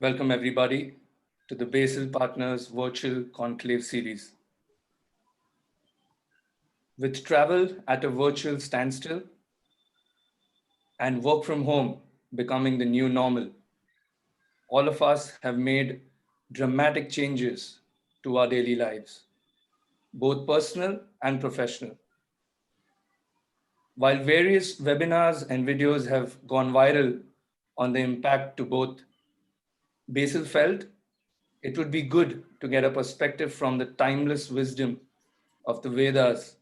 Welcome, everybody, to the Basil Partners Virtual Conclave Series. With travel at a virtual standstill and work from home becoming the new normal, all of us have made dramatic changes to our daily lives, both personal and professional. While various webinars and videos have gone viral on the impact to both, Basil felt it would be good to get a perspective from the timeless wisdom of the Vedas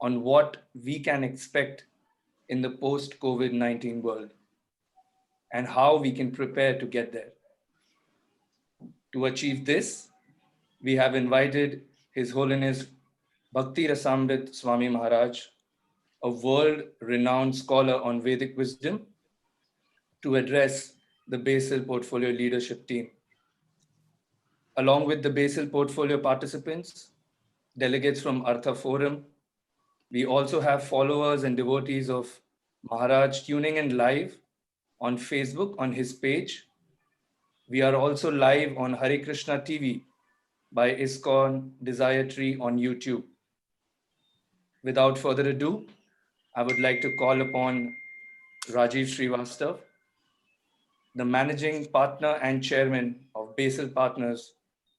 on what we can expect in the post COVID 19 world and how we can prepare to get there. To achieve this, we have invited His Holiness Bhakti Rasamrita Swami Maharaj, a world renowned scholar on Vedic wisdom, to address the Basil Portfolio leadership team. Along with the Basil Portfolio participants, delegates from Artha Forum, we also have followers and devotees of Maharaj tuning in live on Facebook on his page. We are also live on Hare Krishna TV by ISKCON Desire Tree on YouTube. Without further ado, I would like to call upon Rajiv Srivastav, the managing partner and chairman of Basil Partners,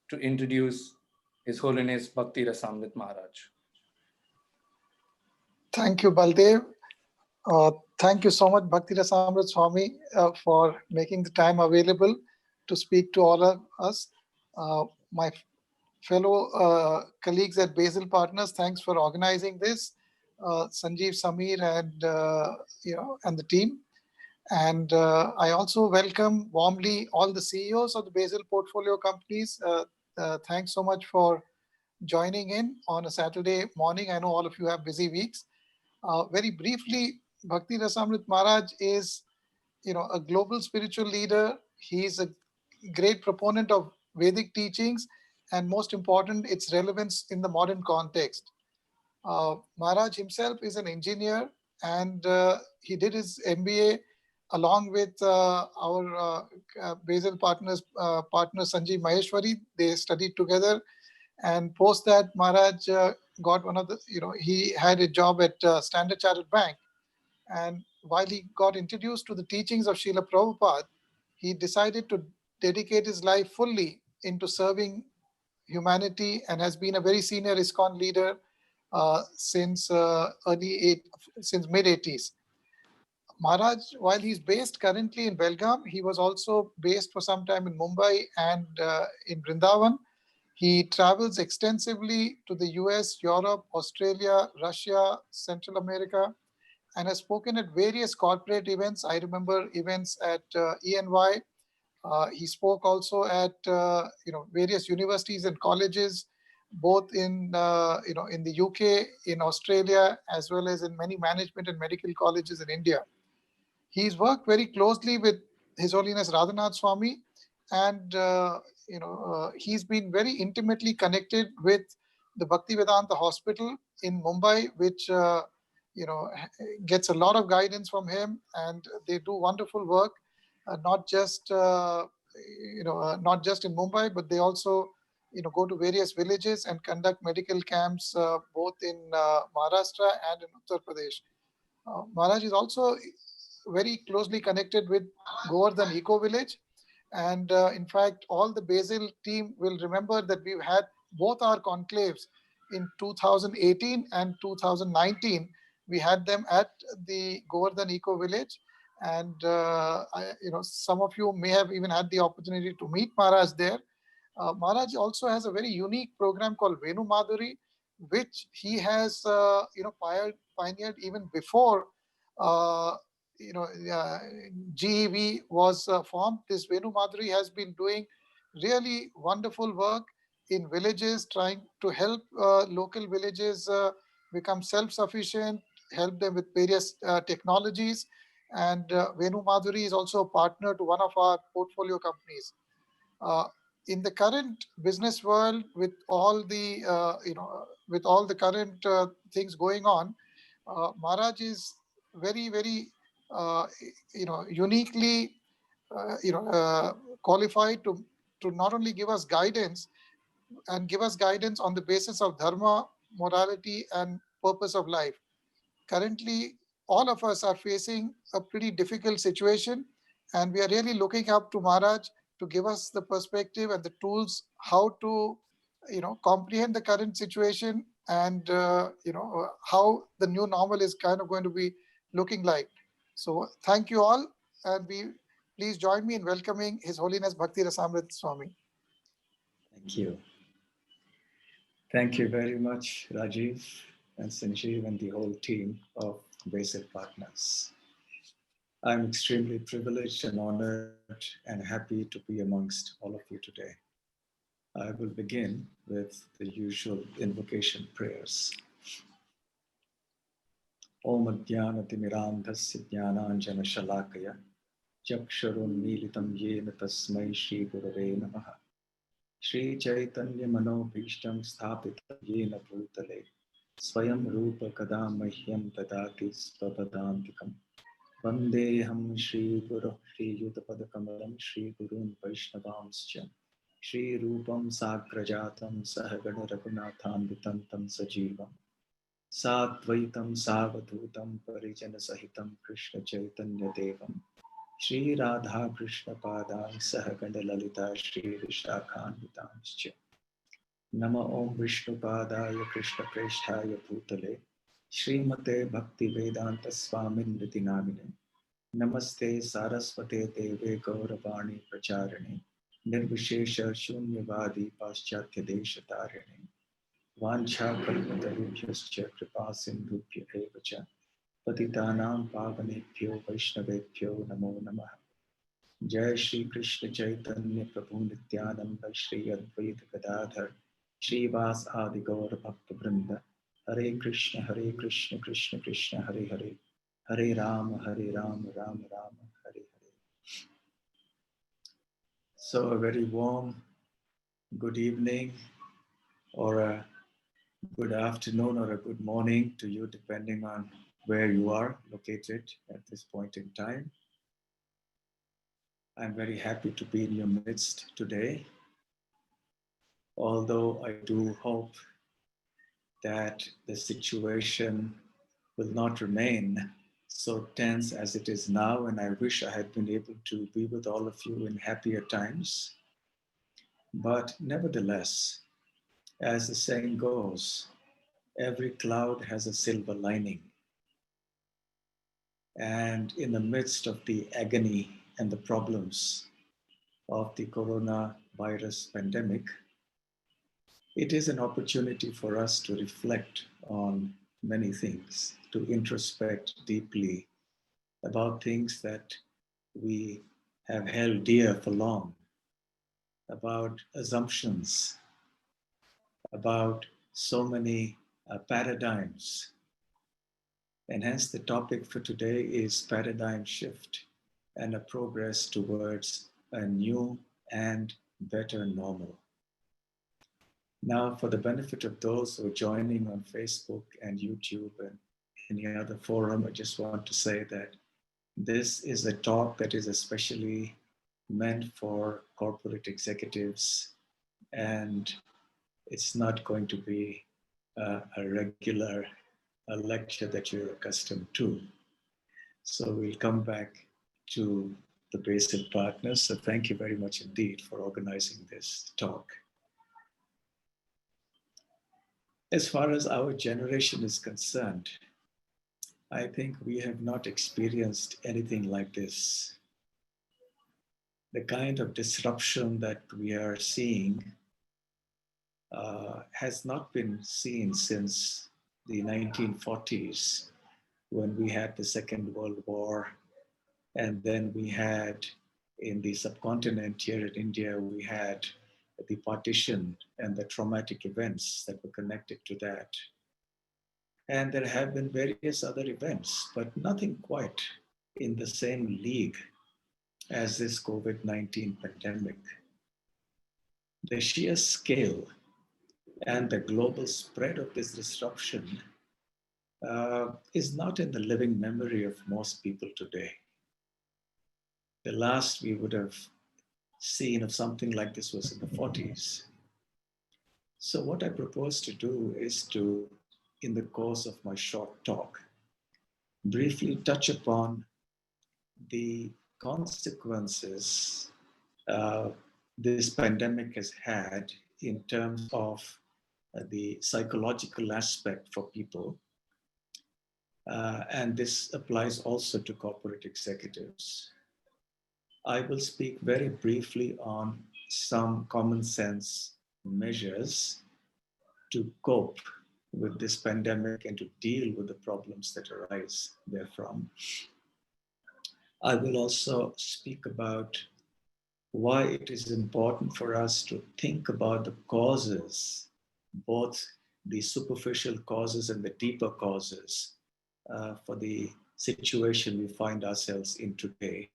to introduce His Holiness Bhakti Rasamrita Maharaj. Thank you, Baldev. Thank you so much, Bhakti Rasamrita Swami, for making the time available to speak to all of us. My fellow colleagues at Basil Partners, thanks for organizing this. Sanjeev, Samir, and the team. And I also welcome warmly all the CEOs of the Basil portfolio companies. Thanks so much for joining in on a Saturday morning. I know all of you have busy weeks. Very briefly, Bhakti Rasamrita Maharaj is, a global spiritual leader. He is a great proponent of Vedic teachings, and most important, its relevance in the modern context. Maharaj himself is an engineer, and he did his MBA along with our Basil partner Sanjeev Maheshwari. They studied together, and post that, Maharaj got one of the, he had a job at Standard Chartered Bank. And while he got introduced to the teachings of Srila Prabhupada, he decided to dedicate his life fully into serving humanity and has been a very senior ISKCON leader since mid-80s. Maharaj, while he's based currently in Belgaum, he was also based for some time in Mumbai and in Vrindavan. He travels extensively to the US, Europe, Australia, Russia, Central America, and has spoken at various corporate events. I remember events at ENY. He spoke also at various universities and colleges, both in in the UK, in Australia, as well as in many management and medical colleges in India. He's worked very closely with His Holiness Radhanath Swami, and he's been very intimately connected with the Bhaktivedanta Hospital in Mumbai, which gets a lot of guidance from him, and they do wonderful work, not just in Mumbai, but they also go to various villages and conduct medical camps both in Maharashtra and in Uttar Pradesh. Maharaj is also very closely connected with Govardhan Eco Village. And in fact, all the Basil team will remember that we've had both our conclaves in 2018 and 2019. We had them at the Govardhan Eco Village. And, some of you may have even had the opportunity to meet Maharaj there. Maharaj also has a very unique program called Venu Madhuri, which he has, pioneered even before GEV was formed. This Venu Madhuri has been doing really wonderful work in villages, trying to help local villages become self-sufficient, help them with various technologies. And Venu Madhuri is also a partner to one of our portfolio companies. In the current business world, with all the current things going on, Maharaj is very, very uniquely qualified to not only give us guidance and give us guidance on the basis of dharma, morality, and purpose of life. Currently, all of us are facing a pretty difficult situation, and we are really looking up to Maharaj to give us the perspective and the tools how to, comprehend the current situation and how the new normal is kind of going to be looking like. So, thank you all, and please join me in welcoming His Holiness Bhakti Rasamrita Swami. Thank you. Thank you very much, Rajiv and Sanjeev and the whole team of Basic Partners. I'm extremely privileged and honored and happy to be amongst all of you today. I will begin with the usual invocation prayers. Om Adhyanatimiraandhasya Jnananjana Shalakaya Chakshurunmilitam Yena Tasmai Shri Gurave Namaha Shri Chaitanya Manobhishtam Sthapitam Yena Bhutale Swayam Rupa Kada Mahyam Dadati Svapadantikam Vandeham Shri Guru Shri Yutapadakamalam Shri Gurun Vaishnavamscha Shri Rupam Sagrajatam Sahagana Raghunathan Vitantam Sajivam Satvaitam Savadhutam Parijana Sahitam Krishna Chaitanya Devam Shri Radha Krishna Padan Sahagana Lalita Shri Vishakhan Vitamscha Nama Om Vishnu Padaya Krishna Preshthaya Bhutale Srimate Bhakti Vedanta Swamin Niti Namine Namaste Saraswate Deve Gauravani Pracharane Nirvishesha Shunyavadi Paschatya Desha Tarine Vancha Kalpatarubhyascha Kripa Sindhubhya Evacha Patitanam Pavanebhyo Vaishnavebhyo Namo Namaha Jai Shri Krishna Chaitanya Prabhu Nityananda Shri Advaita Gadadhar Shri Vas Adi Gaur Bhakta Vrinda Hare Krishna Krishna Krishna Hare Hare Hare Rama Rama Rama Hare Hare. So a very warm good evening or a good afternoon or a good morning to you depending on where you are located at this point in time. I'm very happy to be in your midst today, although I do hope that the situation will not remain so tense as it is now, and I wish I had been able to be with all of you in happier times. But nevertheless, as the saying goes, every cloud has a silver lining. And in the midst of the agony and the problems of the coronavirus pandemic, it is an opportunity for us to reflect on many things, to introspect deeply about things that we have held dear for long, about assumptions, about so many paradigms. And hence the topic for today is paradigm shift and a progress towards a new and better normal. Now, for the benefit of those who are joining on Facebook and YouTube and any other forum, I just want to say that this is a talk that is especially meant for corporate executives, and it's not going to be a regular lecture that you're accustomed to. So we'll come back to the basic partners. So thank you very much indeed for organizing this talk. As far as our generation is concerned, I think we have not experienced anything like this. The kind of disruption that we are seeing has not been seen since the 1940s, when we had the Second World War, and then we had in the subcontinent here in India, we had the partition and the traumatic events that were connected to that. And there have been various other events, but nothing quite in the same league as this COVID-19 pandemic. The sheer scale and the global spread of this disruption is not in the living memory of most people today. The last we would have scene of something like this was in the 40s. So what I propose to do is to, in the course of my short talk, briefly touch upon the consequences this pandemic has had in terms of the psychological aspect for people. And this applies also to corporate executives. I will speak very briefly on some common sense measures to cope with this pandemic and to deal with the problems that arise therefrom. I will also speak about why it is important for us to think about the causes, both the superficial causes and the deeper causes for the situation we find ourselves in today.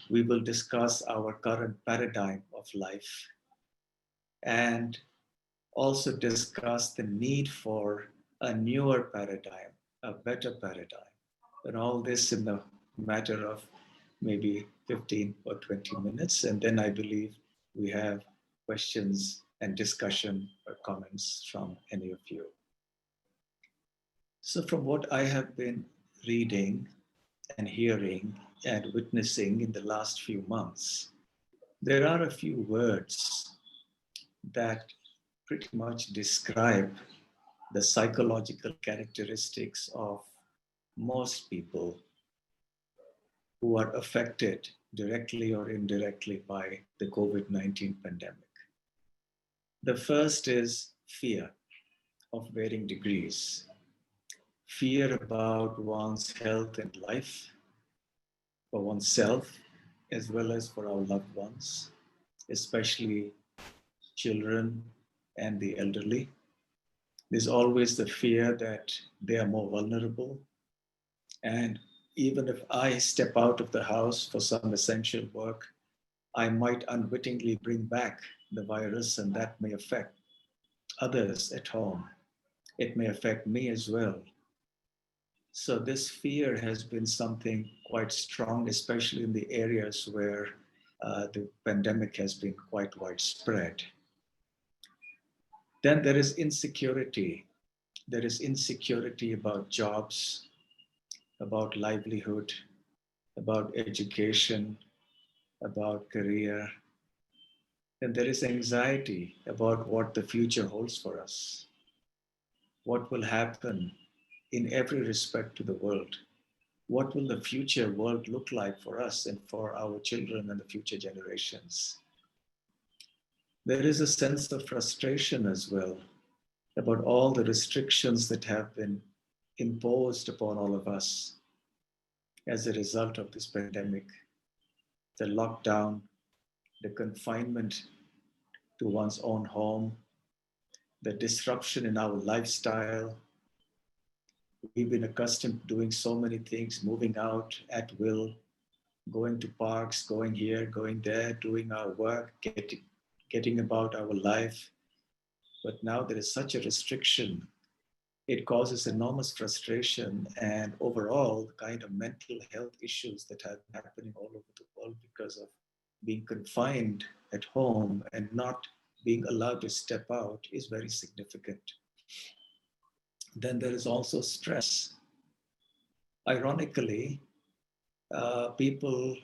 We will discuss our current paradigm of life and also discuss the need for a newer paradigm, a better paradigm. And all this in the matter of maybe 15 or 20 minutes. And then I believe we have questions and discussion or comments from any of you. So from what I have been reading and hearing and witnessing in the last few months, there are a few words that pretty much describe the psychological characteristics of most people who are affected directly or indirectly by the COVID-19 pandemic. The first is fear of varying degrees. Fear about one's health and life, for oneself, as well as for our loved ones, especially children and the elderly. There's always the fear that they are more vulnerable. And even if I step out of the house for some essential work, I might unwittingly bring back the virus, and that may affect others at home. It may affect me as well. So this fear has been something quite strong, especially in the areas where the pandemic has been quite widespread. Then there is insecurity. There is insecurity about jobs, about livelihood, about education, about career. And there is anxiety about what the future holds for us, what will happen in every respect to the world. What will the future world look like for us and for our children and the future generations? There is a sense of frustration as well about all the restrictions that have been imposed upon all of us as a result of this pandemic. The lockdown, the confinement to one's own home, the disruption in our lifestyle. We've been accustomed to doing so many things, moving out at will, going to parks, going here, going there, doing our work, getting about our life. But now there is such a restriction. It causes enormous frustration and overall the kind of mental health issues that have been happening all over the world because of being confined at home and not being allowed to step out is very significant. Then there is also stress. Ironically, people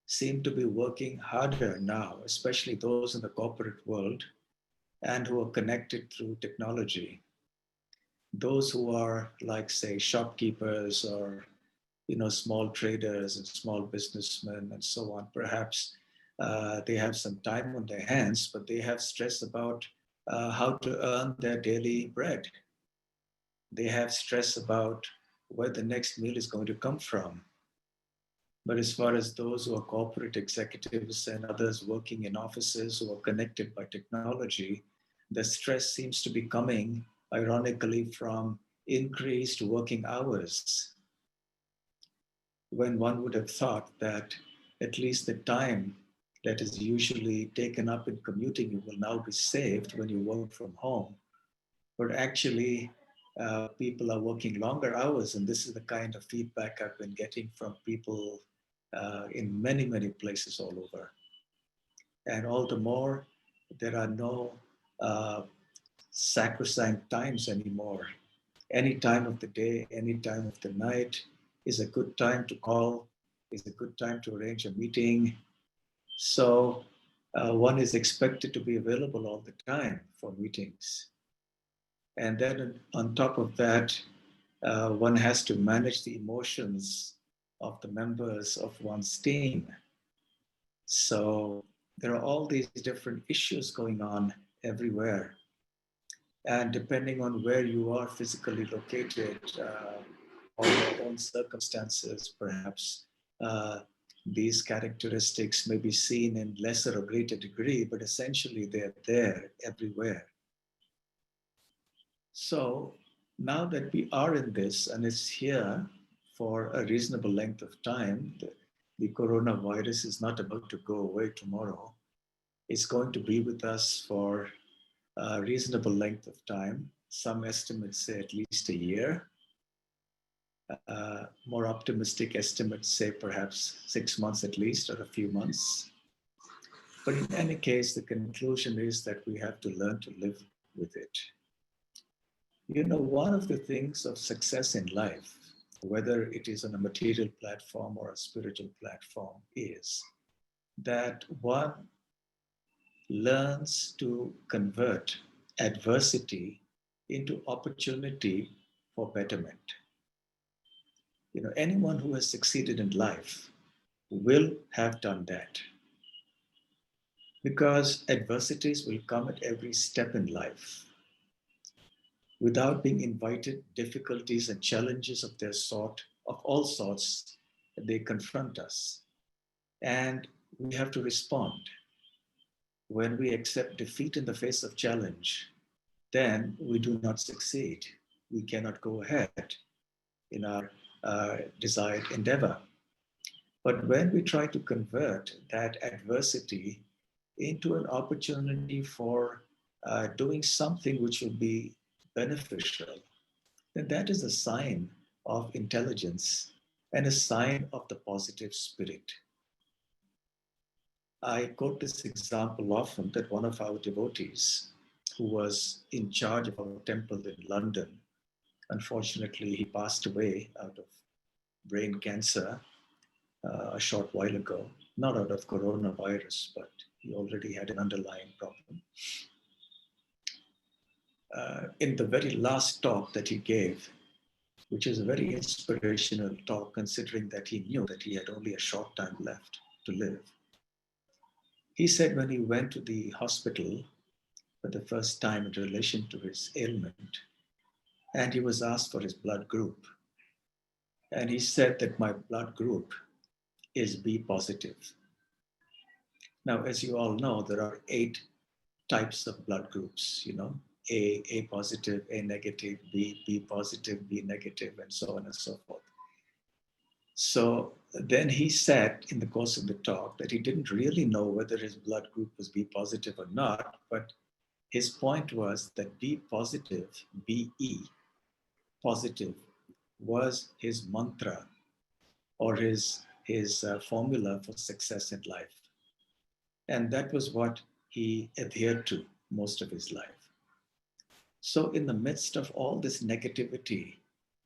seem to be working harder now, especially those in the corporate world and who are connected through technology. Those who are like, say, shopkeepers or small traders and small businessmen and so on, perhaps they have some time on their hands, but they have stress about how to earn their daily bread. They have stress about where the next meal is going to come from. But as far as those who are corporate executives and others working in offices who are connected by technology, the stress seems to be coming, ironically, from increased working hours. When one would have thought that at least the time that is usually taken up in commuting will now be saved when you work from home. But actually, people are working longer hours, and this is the kind of feedback I've been getting from people in many, many places all over. And all the more, there are no sacrosanct times anymore. Any time of the day, any time of the night is a good time to call, is a good time to arrange a meeting. So one is expected to be available all the time for meetings. And then on top of that, one has to manage the emotions of the members of one's team. So there are all these different issues going on everywhere. And depending on where you are physically located, or your own circumstances, perhaps these characteristics may be seen in lesser or greater degree, but essentially they're there everywhere. So now that we are in this and it's here for a reasonable length of time, the coronavirus is not about to go away tomorrow. It's going to be with us for a reasonable length of time. Some estimates say at least a year. More optimistic estimates say perhaps 6 months at least, or a few months. But in any case, the conclusion is that we have to learn to live with it. You know, one of the things of success in life, whether it is on a material platform or a spiritual platform, is that one learns to convert adversity into opportunity for betterment. You know, anyone who has succeeded in life will have done that, because adversities will come at every step in life. Without being invited, difficulties and challenges of their sort, of all sorts, they confront us. And we have to respond. When we accept defeat in the face of challenge, then we do not succeed. We cannot go ahead in our desired endeavor. But when we try to convert that adversity into an opportunity for doing something which will be beneficial, then that is a sign of intelligence and a sign of the positive spirit. I quote this example often, that one of our devotees who was in charge of our temple in London, unfortunately, he passed away out of brain cancer a short while ago, not out of coronavirus, but he already had an underlying problem. In the very last talk that he gave, which is a very inspirational talk, considering that he knew that he had only a short time left to live, he said when he went to the hospital for the first time in relation to his ailment, and he was asked for his blood group, and he said that my blood group is B positive. Now, as you all know, there are 8 types of blood groups, you know, A positive, A negative, B positive, B negative, and so on and so forth. So then he said in the course of the talk that he didn't really know whether his blood group was B positive or not, but his point was that B positive, BE positive, was his mantra or his formula for success in life. And that was what he adhered to most of his life. So in the midst of all this negativity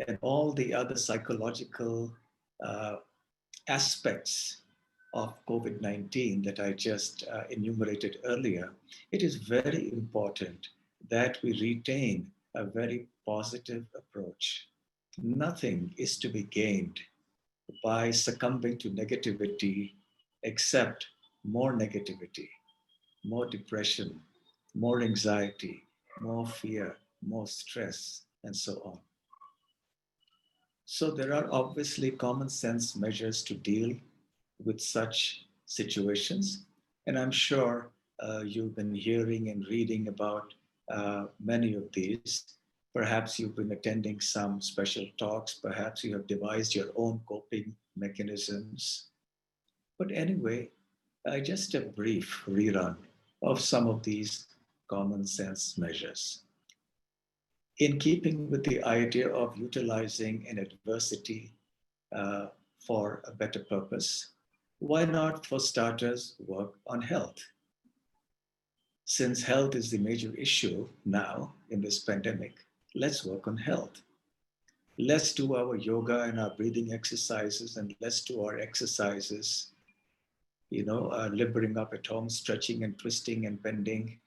and all the other psychological aspects of COVID-19 that I just enumerated earlier, it is very important that we retain a very positive approach. Nothing is to be gained by succumbing to negativity except more negativity, more depression, more anxiety, more fear, more stress, and so on. So there are obviously common sense measures to deal with such situations. And I'm sure you've been hearing and reading about many of these. Perhaps you've been attending some special talks. Perhaps you have devised your own coping mechanisms. But anyway, just a brief rerun of some of these common sense measures. In keeping with the idea of utilizing an adversity for a better purpose, why not, for starters, work on health? Since health is the major issue now in this pandemic, let's work on health. Let's do our yoga and our breathing exercises, and let's do our exercises, limbering up at home, stretching and twisting and bending.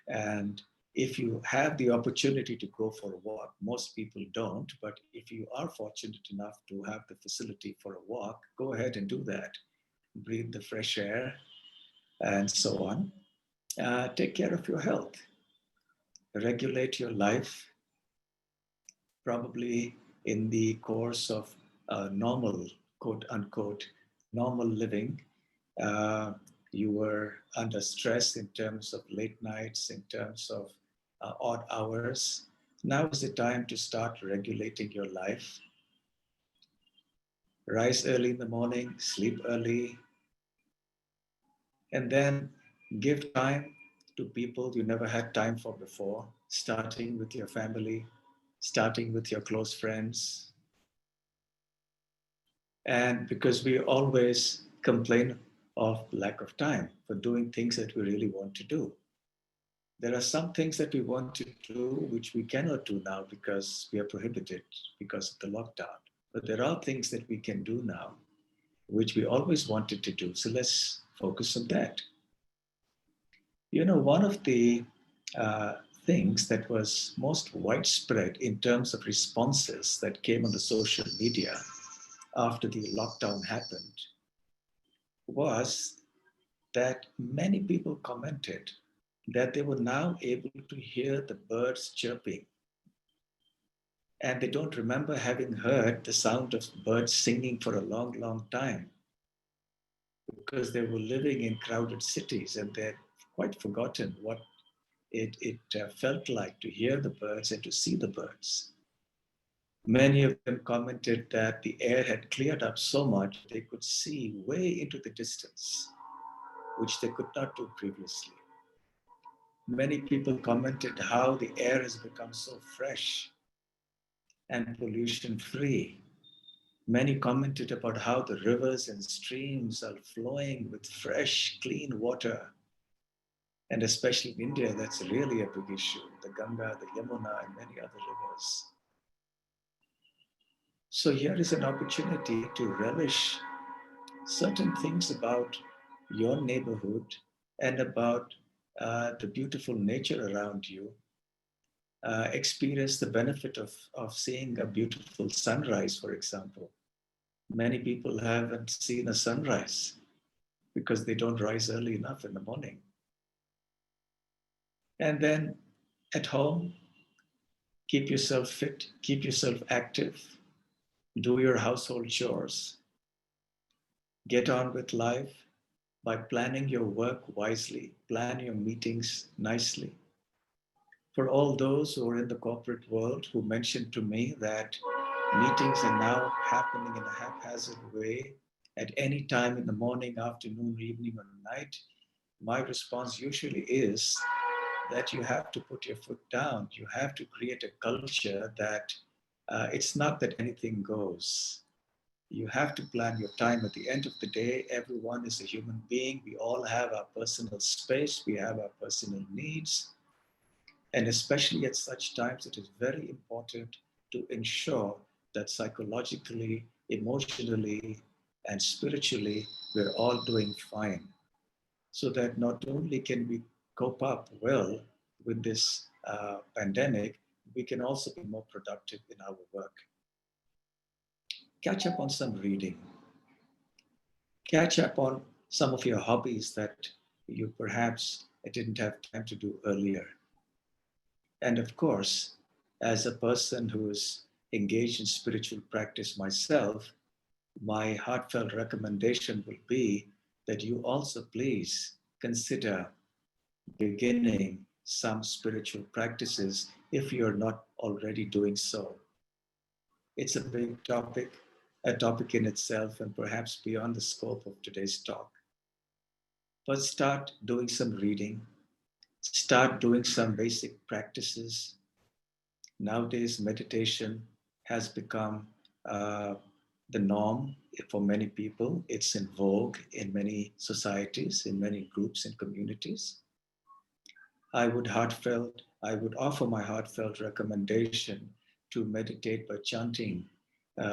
And if you have the opportunity to go for a walk, most people don't, but if you are fortunate enough to have the facility for a walk, go ahead and do that. Breathe the fresh air and so on. Take care of your health. Regulate your life, probably in the course of normal, quote unquote, normal living. Uh, you were under stress in terms of late nights, in terms of odd hours. Now is the time to start regulating your life. Rise early in the morning, sleep early, and then give time to people you never had time for before, starting with your family, starting with your close friends. And because we always complain of lack of time for doing things that we really want to do. There are some things that we want to do which we cannot do now because we are prohibited because of the lockdown. But there are things that we can do now which we always wanted to do. So let's focus on that. One of the uh, things that was most widespread in terms of responses that came on the social media after the lockdown happened was that many people commented that they were now able to hear the birds chirping. And they don't remember having heard the sound of birds singing for a long, long time because they were living in crowded cities and they'd quite forgotten what it felt like to hear the birds and to see the birds. Many of them commented that the air had cleared up so much they could see way into the distance, which they could not do previously. Many people commented how the air has become so fresh and pollution free. Many commented about how the rivers and streams are flowing with fresh, clean water. And especially in India, that's really a big issue. The Ganga, the Yamuna, and many other rivers. So here is an opportunity to relish certain things about your neighborhood and about the beautiful nature around you. Experience the benefit of seeing a beautiful sunrise, for example. Many people haven't seen a sunrise because they don't rise early enough in the morning. And then at home, keep yourself fit, keep yourself active, do your household chores, get on with life by planning your work wisely, plan your meetings nicely. For all those who are in the corporate world who mentioned to me that meetings are now happening in a haphazard way at any time in the morning, afternoon, evening, or night, my response usually is that you have to put your foot down. You have to create a culture that it's not that anything goes. You have to plan your time. At the end of the day, everyone is a human being. We all have our personal space. We have our personal needs. And especially at such times, it is very important to ensure that psychologically, emotionally, and spiritually, we're all doing fine. So that not only can we cope up well with this pandemic, we can also be more productive in our work. Catch up on some reading. Catch up on some of your hobbies that you perhaps didn't have time to do earlier. And of course, as a person who is engaged in spiritual practice myself, my heartfelt recommendation will be that you also please consider beginning some spiritual practices if you're not already doing so. It's a big topic, a topic in itself, and perhaps beyond the scope of today's talk. But start doing some reading, start doing some basic practices. Nowadays, meditation has become the norm for many people. It's in vogue in many societies, in many groups and communities. I would offer my heartfelt recommendation to meditate by chanting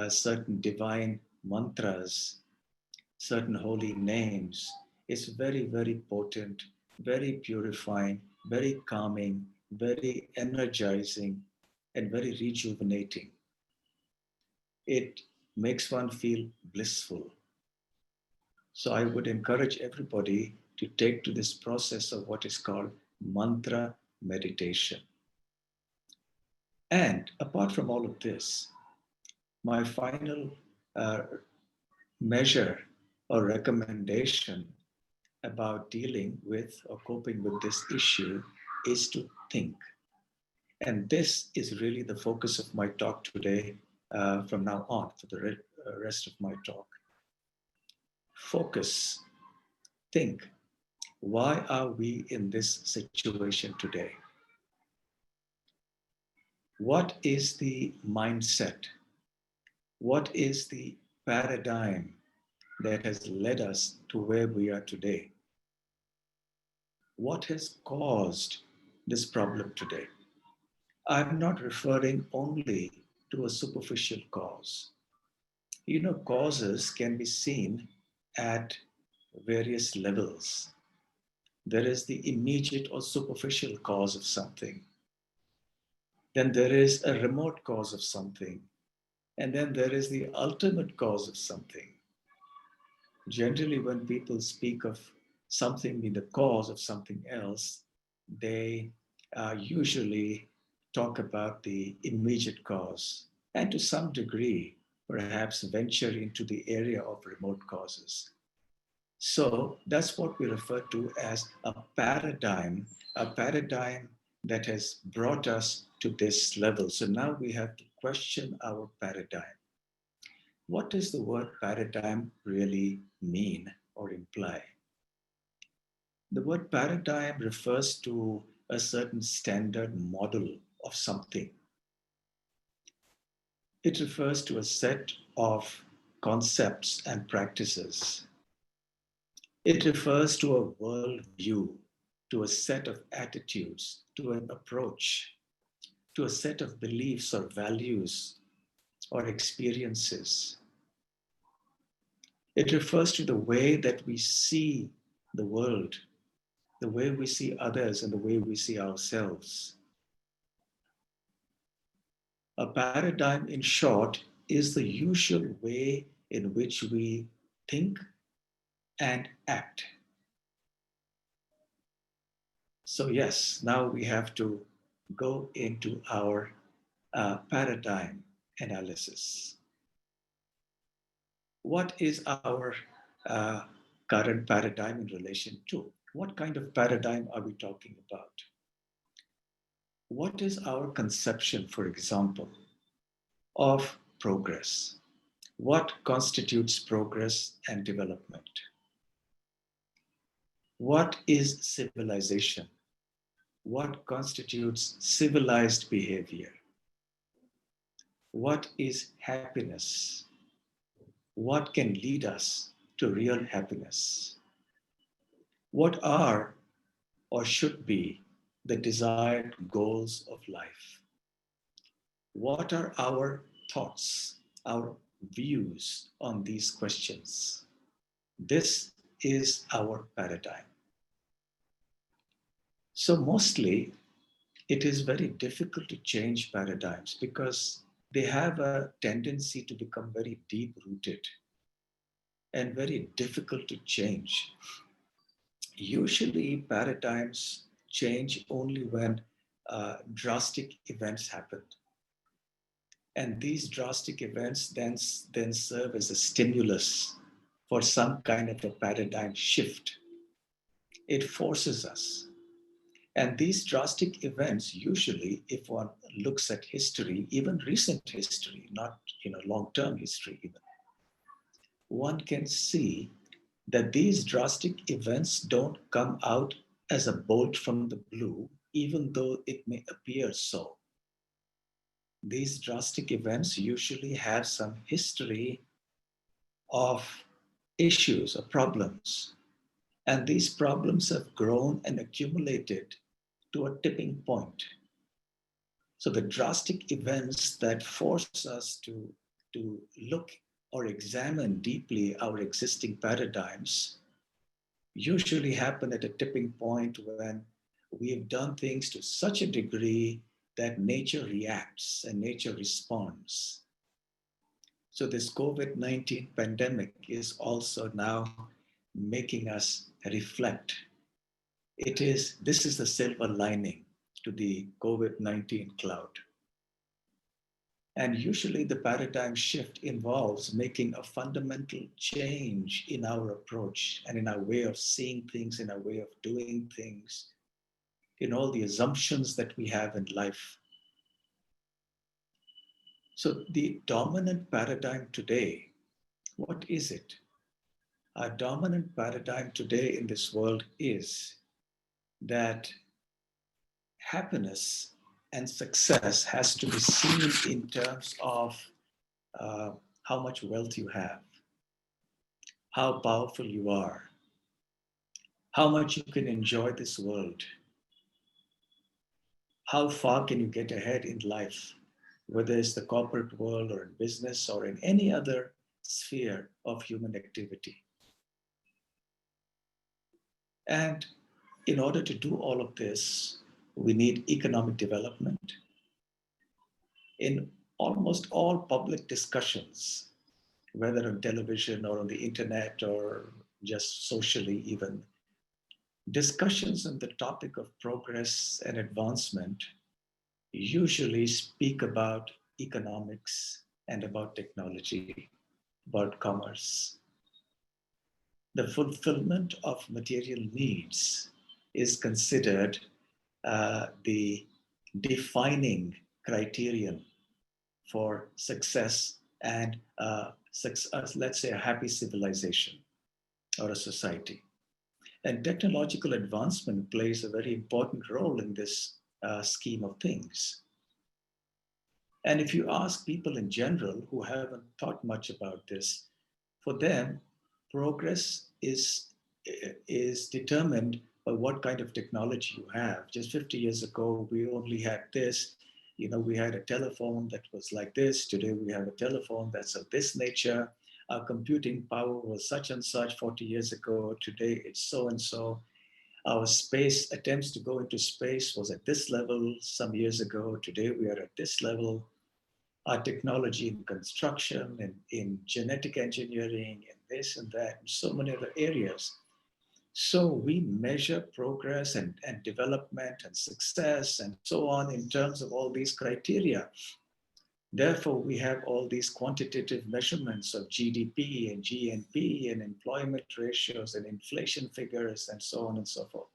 certain divine mantras, certain holy names. It's very, very potent, very purifying, very calming, very energizing, and very rejuvenating. It makes one feel blissful. So I would encourage everybody to take to this process of what is called mantra meditation. And apart from all of this, my final uh, measure or recommendation about dealing with or coping with this issue is to think. And this is really the focus of my talk today from now on for the rest of my talk. Focus, think. Why are we in this situation today? What is the mindset? What is the paradigm that has led us to where we are today? What has caused this problem today? I'm not referring only to a superficial cause. You know, causes can be seen at various levels. There is the immediate or superficial cause of something. Then there is a remote cause of something. And then there is the ultimate cause of something. Generally, when people speak of something being the cause of something else, they usually talk about the immediate cause and to some degree, perhaps venture into the area of remote causes. So that's what we refer to as a paradigm that has brought us to this level. So now we have to question our paradigm. What does the word paradigm really mean or imply? The word paradigm refers to a certain standard model of something. It refers to a set of concepts and practices. It refers to a worldview, to a set of attitudes, to an approach, to a set of beliefs or values or experiences. It refers to the way that we see the world, the way we see others, and the way we see ourselves. A paradigm, in short, is the usual way in which we think and act. So, yes, now we have to go into our paradigm analysis. What is our uh, current paradigm in relation to? What kind of paradigm are we talking about? What is our conception, for example, of progress? What constitutes progress and development? What is civilization? What constitutes civilized behavior? What is happiness? What can lead us to real happiness? What are or should be the desired goals of life? What are our thoughts, our views on these questions? This is our paradigm. So mostly it is very difficult to change paradigms because they have a tendency to become very deep rooted and very difficult to change. Usually paradigms change only when drastic events happen. And these drastic events then serve as a stimulus for some kind of a paradigm shift. It forces us. And these drastic events, usually, if one looks at history, even recent history, not long-term history even, one can see that these drastic events don't come out as a bolt from the blue, even though it may appear so. These drastic events usually have some history of issues or problems. And these problems have grown and accumulated to a tipping point. So the drastic events that force us to look or examine deeply our existing paradigms usually happen at a tipping point when we have done things to such a degree that nature reacts and nature responds. So this COVID-19 pandemic is also now making us reflect. This is the silver lining to the COVID-19 cloud. And usually the paradigm shift involves making a fundamental change in our approach and in our way of seeing things, in our way of doing things, in all the assumptions that we have in life. So the dominant paradigm today, what is it? Our dominant paradigm today in this world is that happiness and success has to be seen in terms of how much wealth you have, how powerful you are, how much you can enjoy this world, how far can you get ahead in life, whether it's the corporate world or in business or in any other sphere of human activity. And in order to do all of this, we need economic development. In almost all public discussions, whether on television or on the internet or just socially even, discussions on the topic of progress and advancement usually speak about economics and about technology, about commerce. The fulfillment of material needs is considered the defining criterion for success and let's say a happy civilization or a society. And technological advancement plays a very important role in this scheme of things. And if you ask people in general who haven't thought much about this, for them, progress is determined by what kind of technology you have. Just 50 years ago, we only had this. We had a telephone that was like this. Today, we have a telephone that's of this nature. Our computing power was such and such 40 years ago. Today, it's so and so. Our space attempts to go into space was at this level some years ago. Today, we are at this level. Our technology in construction and in genetic engineering and this and that, and so many other areas. So we measure progress and development and success and so on in terms of all these criteria. Therefore, we have all these quantitative measurements of GDP and GNP and employment ratios and inflation figures and so on and so forth.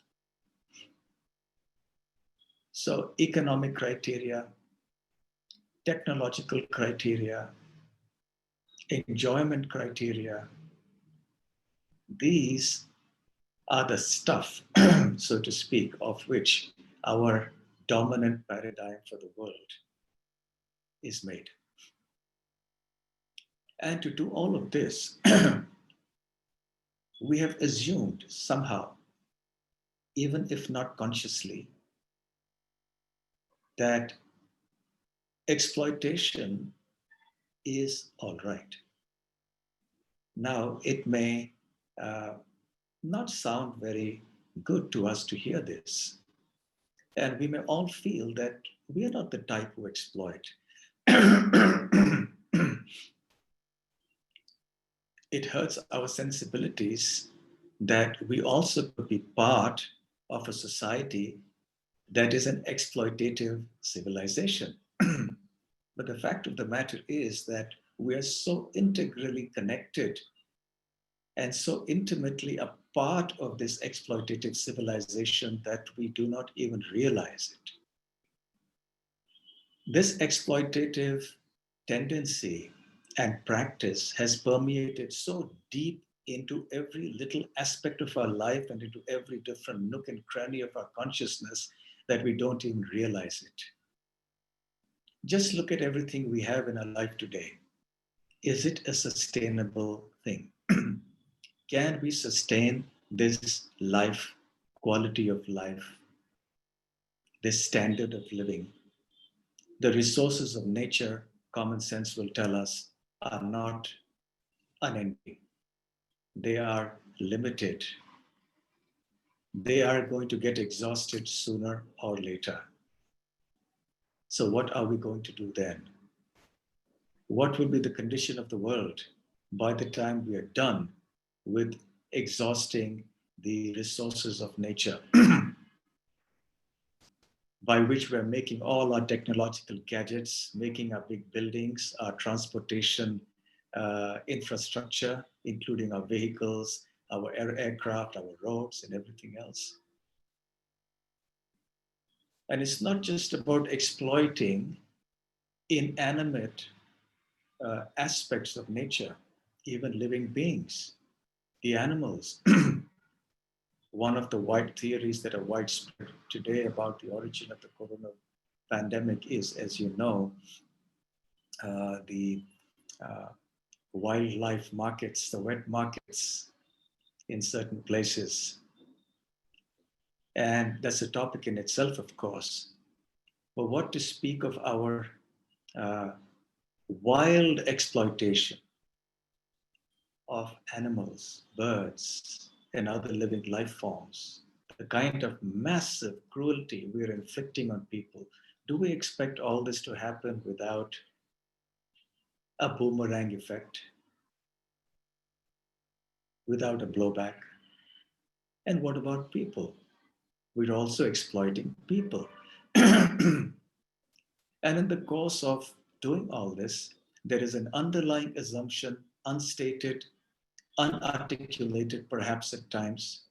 So economic criteria, technological criteria, enjoyment criteria, these are the stuff, so to speak, of which our dominant paradigm for the world is made. And to do all of this, we have assumed somehow, even if not consciously, that exploitation is all right. Now, it may not sound very good to us to hear this. And we may all feel that we are not the type who exploit. It hurts our sensibilities that we also could be part of a society that is an exploitative civilization. But the fact of the matter is that we are so integrally connected and so intimately a part of this exploitative civilization that we do not even realize it. This exploitative tendency and practice has permeated so deep into every little aspect of our life and into every different nook and cranny of our consciousness that we don't even realize it. Just look at everything we have in our life today. Is it a sustainable thing? Can we sustain this life, quality of life, this standard of living. The resources of nature, common sense will tell us, are not unending. They are limited. They are going to get exhausted sooner or later. So what are we going to do then? What will be the condition of the world by the time we are done with exhausting the resources of nature, by which we're making all our technological gadgets, making our big buildings, our transportation infrastructure, including our vehicles, our aircraft, our roads, and everything else. And it's not just about exploiting inanimate aspects of nature, even living beings, the animals. One of the wide theories that are widespread today about the origin of the corona pandemic is, as you know, the wildlife markets, the wet markets in certain places. And that's a topic in itself, of course. But what to speak of our wild exploitation of animals, birds, and other living life forms, the kind of massive cruelty we're inflicting on people. Do we expect all this to happen without a boomerang effect, without a blowback? And what about people? We're also exploiting people. And in the course of doing all this, there is an underlying assumption, unstated, unarticulated perhaps at times,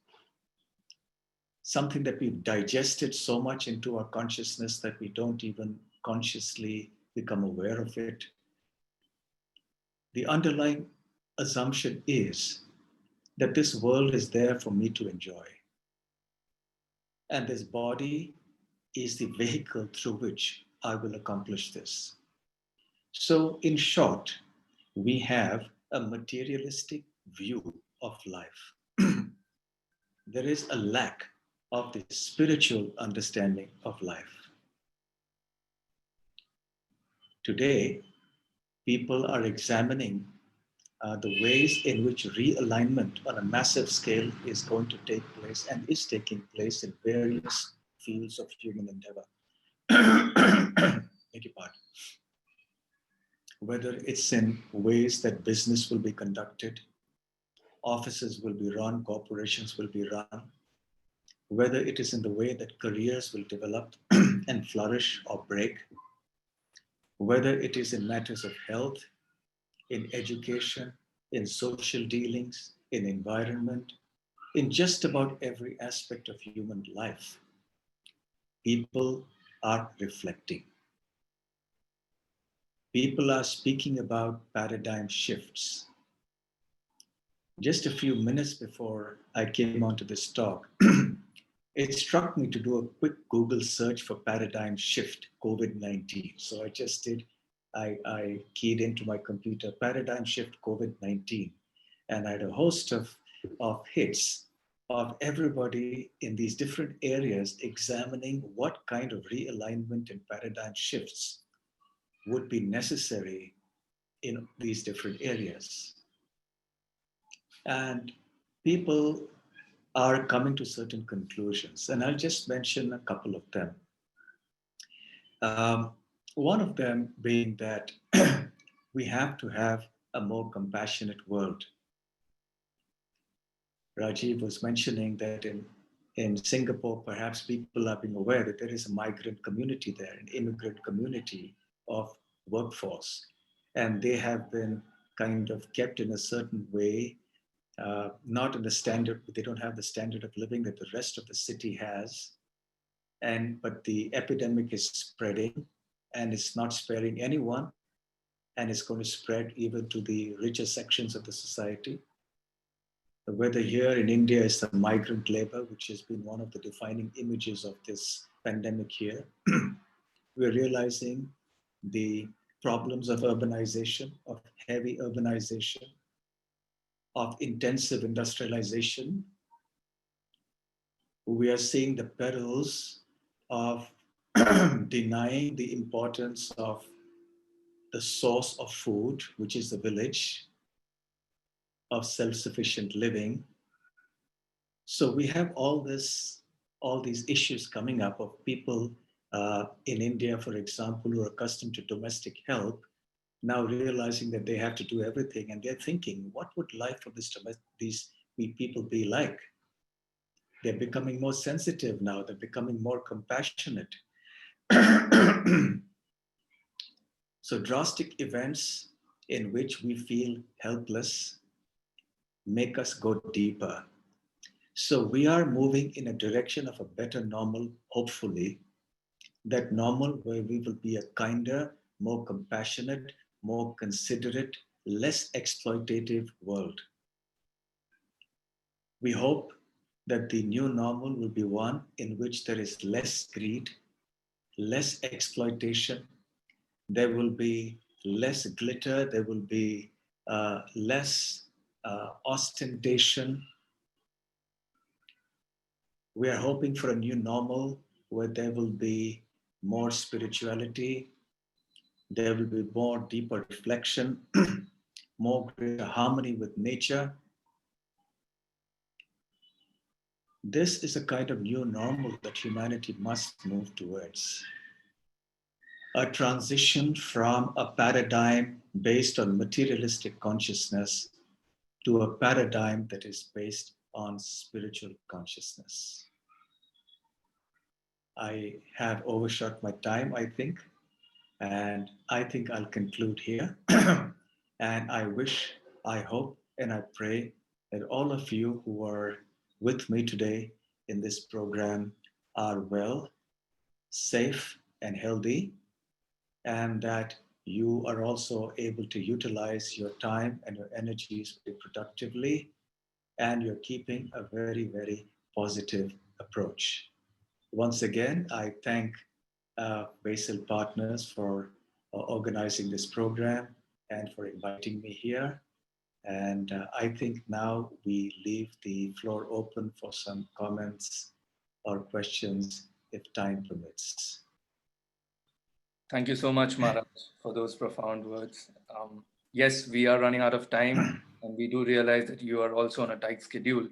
something that we've digested so much into our consciousness that we don't even consciously become aware of it. The underlying assumption is that this world is there for me to enjoy. And this body is the vehicle through which I will accomplish this. So, in short, we have a materialistic view of life. There is a lack of the spiritual understanding of life. Today, people are examining the ways in which realignment on a massive scale is going to take place and is taking place in various fields of human endeavor. Beg your pardon. Whether it's in ways that business will be conducted, offices will be run, corporations will be run, whether it is in the way that careers will develop and flourish or break, whether it is in matters of health, in education, in social dealings, in environment, in just about every aspect of human life, people are reflecting. People are speaking about paradigm shifts. Just a few minutes before I came onto this talk, it struck me to do a quick Google search for paradigm shift COVID-19. So I just did, I keyed into my computer, paradigm shift COVID-19. And I had a host of hits of everybody in these different areas examining what kind of realignment and paradigm shifts would be necessary in these different areas. And people are coming to certain conclusions, and I'll just mention a couple of them. One of them being that we have to have a more compassionate world. Rajiv was mentioning that in Singapore, perhaps people are being aware that there is a migrant community there, an immigrant community of workforce, and they have been kind of kept in a certain way, not in the standard, they don't have the standard of living that the rest of the city has. But the epidemic is spreading and it's not sparing anyone, and it's going to spread even to the richer sections of the society. Whether here in India is the migrant labor, which has been one of the defining images of this pandemic here, we're realizing the problems of urbanization, of heavy urbanization, of intensive industrialization. We are seeing the perils of denying the importance of the source of food, which is the village, of self-sufficient living. So we have all these issues coming up of people in India, for example, who are accustomed to domestic help, now realizing that they have to do everything, and they're thinking, what would life of these people be like? They're becoming more sensitive now. They're becoming more compassionate. So drastic events in which we feel helpless make us go deeper. So we are moving in a direction of a better normal, hopefully, that normal where we will be a kinder, more compassionate, more considerate, less exploitative world. We hope that the new normal will be one in which there is less greed, less exploitation, there will be less glitter, there will be less ostentation. We are hoping for a new normal where there will be more spirituality, there will be more deeper reflection, more greater harmony with nature. This is a kind of new normal that humanity must move towards. A transition from a paradigm based on materialistic consciousness to a paradigm that is based on spiritual consciousness. I have overshot my time, I think, and I think I'll conclude here. And I wish, I hope, and I pray that all of you who are with me today in this program are well, safe, and healthy, and that you are also able to utilize your time and your energies very productively, and you're keeping a very, very positive approach. Once again, I thank Basil Partners for organizing this program and for inviting me here. And I think now we leave the floor open for some comments or questions if time permits. Thank you so much, Maharaj, for those profound words. Yes, we are running out of time, and we do realize that you are also on a tight schedule.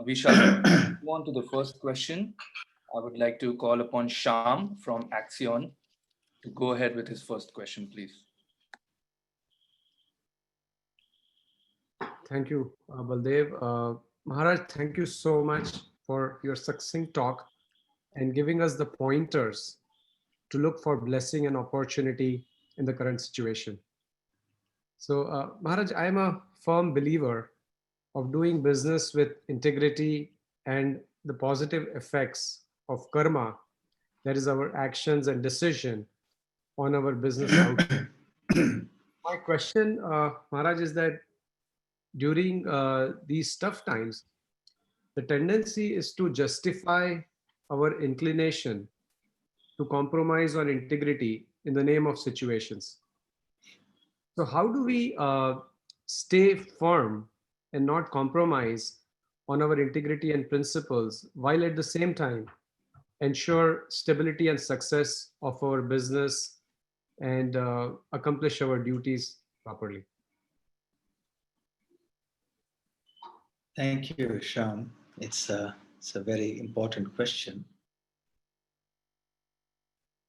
We shall move on to the first question. I would like to call upon Sham from Axion to go ahead with his first question, please. Thank you, Baldev. Maharaj, thank you so much for your succinct talk and giving us the pointers to look for blessing and opportunity in the current situation. So, Maharaj, I am a firm believer of doing business with integrity and the positive effects of karma, that is our actions and decision on our business outcome. My question, Maharaj, is that during these tough times, the tendency is to justify our inclination to compromise on integrity in the name of situations. So how do we stay firm and not compromise on our integrity and principles, while at the same time ensure stability and success of our business and accomplish our duties properly? Thank you, Sham. It's a very important question.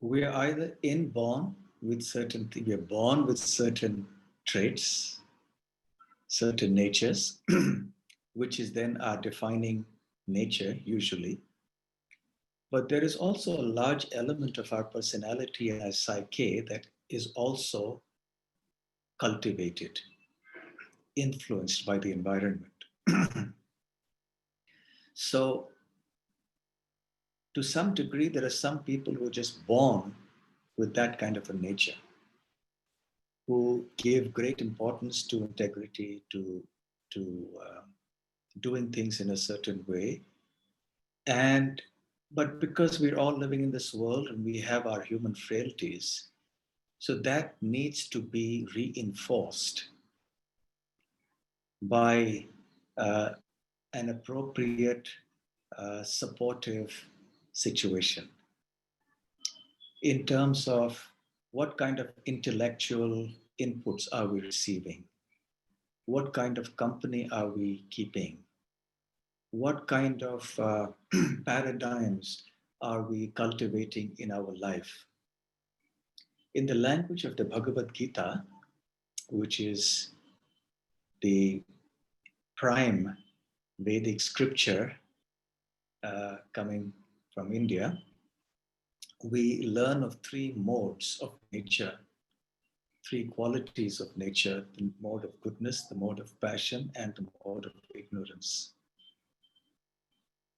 We are either inborn with certain things, we are born with certain traits, certain natures, which is then our defining nature usually. But there is also a large element of our personality and our psyche that is also cultivated, influenced by the environment. So, to some degree, there are some people who are just born with that kind of a nature, who give great importance to integrity, to doing things in a certain way. But because we're all living in this world and we have our human frailties, so that needs to be reinforced by an appropriate supportive situation. in terms of what kind of intellectual inputs are we receiving? What kind of company are we keeping? What kind of paradigms are we cultivating in our life? In the language of the Bhagavad Gita, which is the prime Vedic scripture coming from India, we learn of three modes of nature, three qualities of nature: the mode of goodness, the mode of passion, and the mode of ignorance.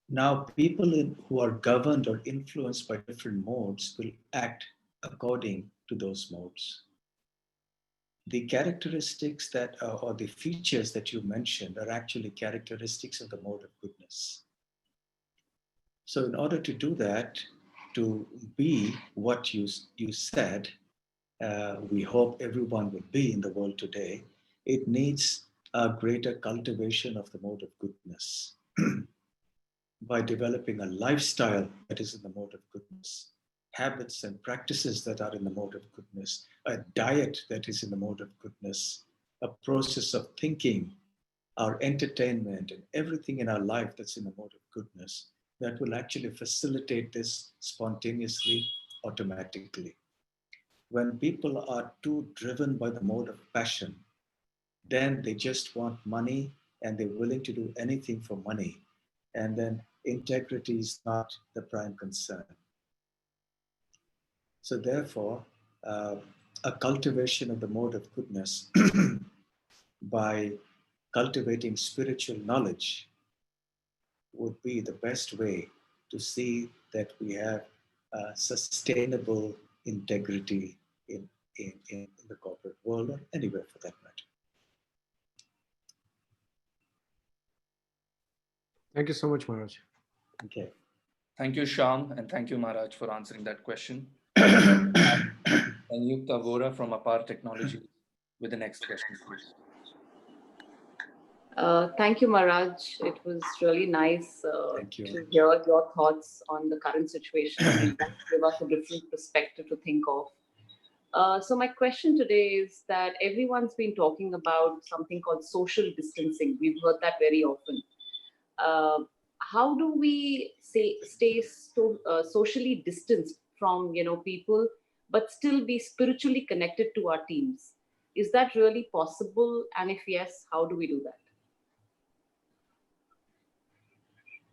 Now, people who are governed or influenced by different modes will act according to those modes. The characteristics that, or the features that you mentioned, are actually characteristics of the mode of goodness. So, in order to do that, to be what you said, we hope everyone will be in the world today, it needs a greater cultivation of the mode of goodness. By developing a lifestyle that is in the mode of goodness, habits and practices that are in the mode of goodness, a diet that is in the mode of goodness, a process of thinking, our entertainment, and everything in our life that's in the mode of goodness, that will actually facilitate this spontaneously, automatically. When people are too driven by the mode of passion, then they just want money and they're willing to do anything for money. And then integrity is not the prime concern. So therefore, a cultivation of the mode of goodness by cultivating spiritual knowledge would be the best way to see that we have sustainable integrity in the corporate world or anywhere for that matter. Thank you so much, Maharaj. Okay. Thank you, Sham, and thank you, Maharaj, for answering that question. And Yukta Vora from Apar Technology with the next question, please. Thank you, Maharaj. It was really nice Thank you. to hear your thoughts on the current situation and give us a different perspective to think of. So my question today is that everyone's been talking about something called social distancing. We've heard that very often. How do we stay socially distanced from people, but still be spiritually connected to our teams? Is that really possible? And if yes, how do we do that?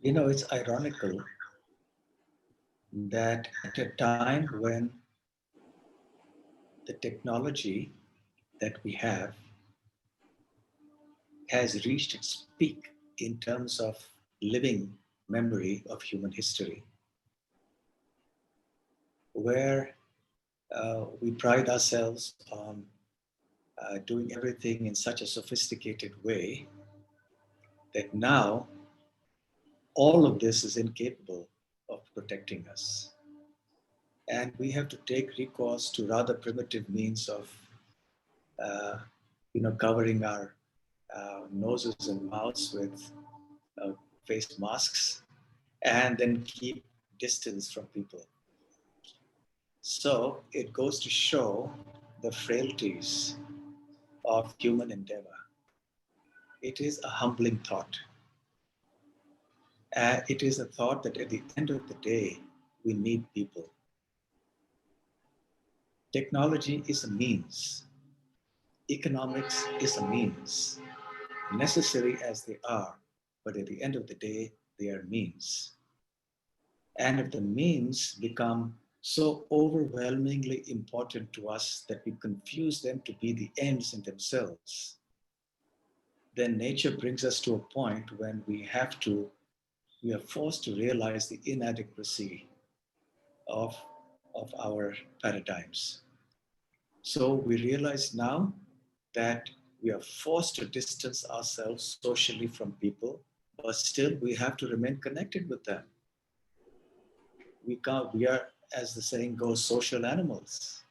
You know, it's ironical that at a time when the technology that we have has reached its peak in terms of living memory of human history, where we pride ourselves on doing everything in such a sophisticated way that now all of this is incapable of protecting us. And we have to take recourse to rather primitive means of covering our noses and mouths with face masks and then keep distance from people. So it goes to show the frailties of human endeavor. It is a humbling thought. It is a thought that at the end of the day, we need people. Technology is a means. Economics is a means, necessary as they are, but at the end of the day, they are means. And if the means become so overwhelmingly important to us that we confuse them to be the ends in themselves, then nature brings us to a point when we are forced to realize the inadequacy of our paradigms. So we realize now that we are forced to distance ourselves socially from people, but still we have to remain connected with them. We are, as the saying goes, social animals.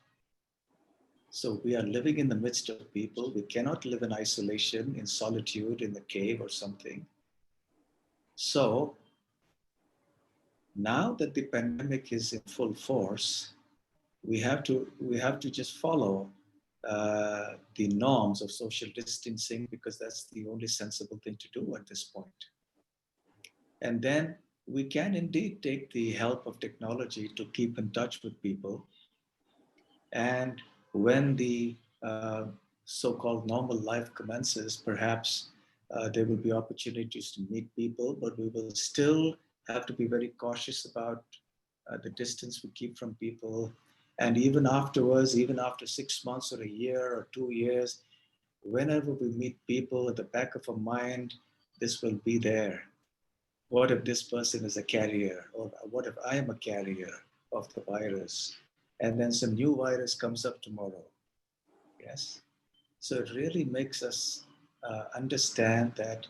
So we are living in the midst of people. We cannot live in isolation, in solitude, in the cave or something. So now that the pandemic is in full force, we have to just follow the norms of social distancing, because that's the only sensible thing to do at this point. And then we can indeed take the help of technology to keep in touch with people. And when the so-called normal life commences, perhaps there will be opportunities to meet people, but we will still have to be very cautious about the distance we keep from people. And even afterwards, even after 6 months or a year or 2 years, whenever we meet people, at the back of our mind, this will be there. What if this person is a carrier? Or what if I am a carrier of the virus? And then some new virus comes up tomorrow. Yes. So it really makes us understand that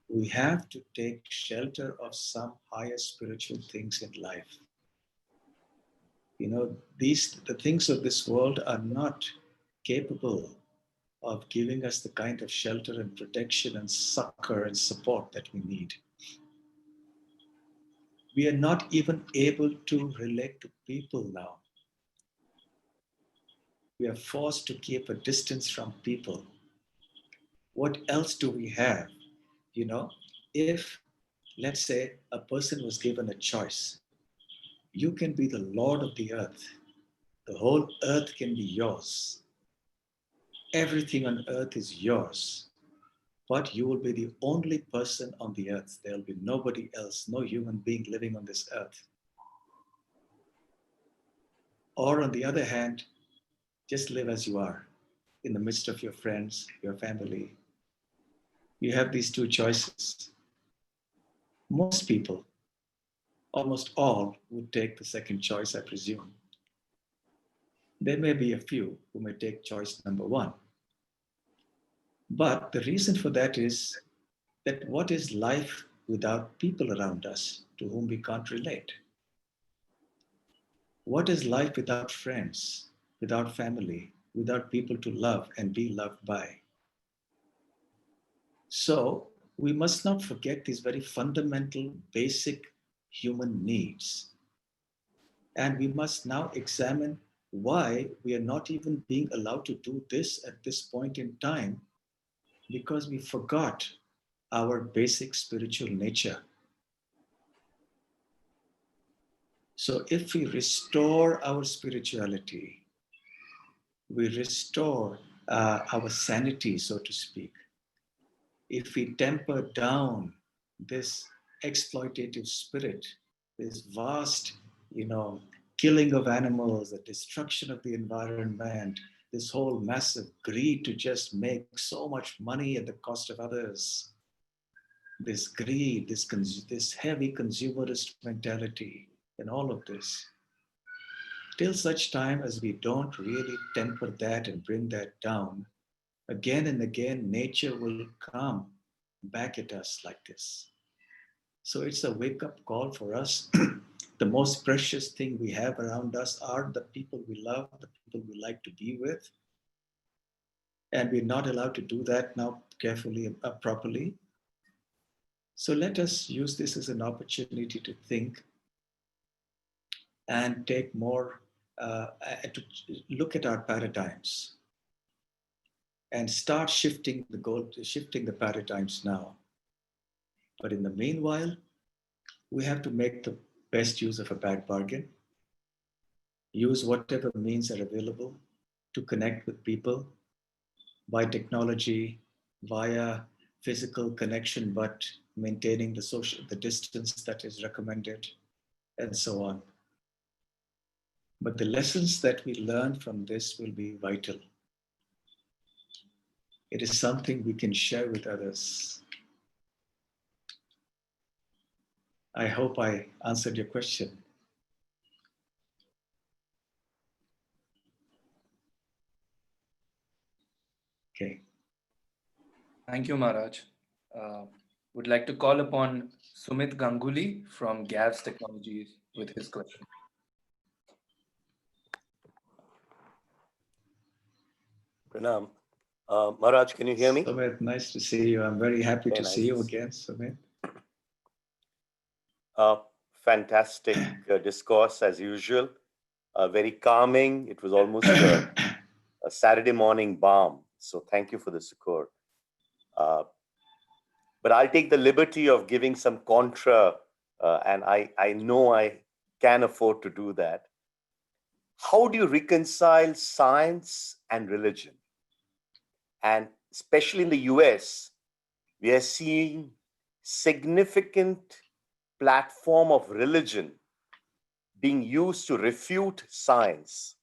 we have to take shelter of some higher spiritual things in life. You know, the things of this world are not capable of giving us the kind of shelter and protection and succor and support that we need. We are not even able to relate to people now. We are forced to keep a distance from people. What else do we have? You know, if, let's say, a person was given a choice, you can be the Lord of the earth. The whole earth can be yours. Everything on earth is yours. But you will be the only person on the earth. There will be nobody else, no human being living on this earth. Or on the other hand, just live as you are in the midst of your friends, your family. You have these two choices. Most people, almost all, would take the second choice, I presume. There may be a few who may take choice number one. But the reason for that is that what is life without people around us to whom we can't relate? What is life without friends, without family, without people to love and be loved by? So we must not forget these very fundamental, basic human needs. And we must now examine why we are not even being allowed to do this at this point in time, because we forgot our basic spiritual nature. So if we restore our spirituality, we restore our sanity, so to speak. If we temper down this exploitative spirit, this vast, killing of animals, the destruction of the environment, this whole massive greed to just make so much money at the cost of others, this greed, this heavy consumerist mentality, and all of this, till such time as we don't really temper that and bring that down, again and again, nature will come back at us like this. So it's a wake-up call for us. The most precious thing we have around us are the people we love, the people we like to be with. And we're not allowed to do that now carefully, properly. So let us use this as an opportunity to think and take more, to look at our paradigms and start shifting the paradigms now. But in the meanwhile, we have to make the best use of a bad bargain, use whatever means are available to connect with people by technology, via physical connection, but maintaining the distance that is recommended, and so on. But the lessons that we learn from this will be vital. It is something we can share with others. I hope I answered your question. Okay. Thank you, Maharaj. Would like to call upon Sumit Ganguly from GAVS Technologies with his question. Pranam. Maharaj, can you hear me? Sumit, nice to see you. I'm very happy to see you again, Sumit. Fantastic discourse as usual. very calming. It was almost a Saturday morning balm. So thank you for the succour. But I'll take the liberty of giving some contra, and I know I can afford to do that. How do you reconcile science and religion? And especially in the US, we are seeing significant platform of religion being used to refute science,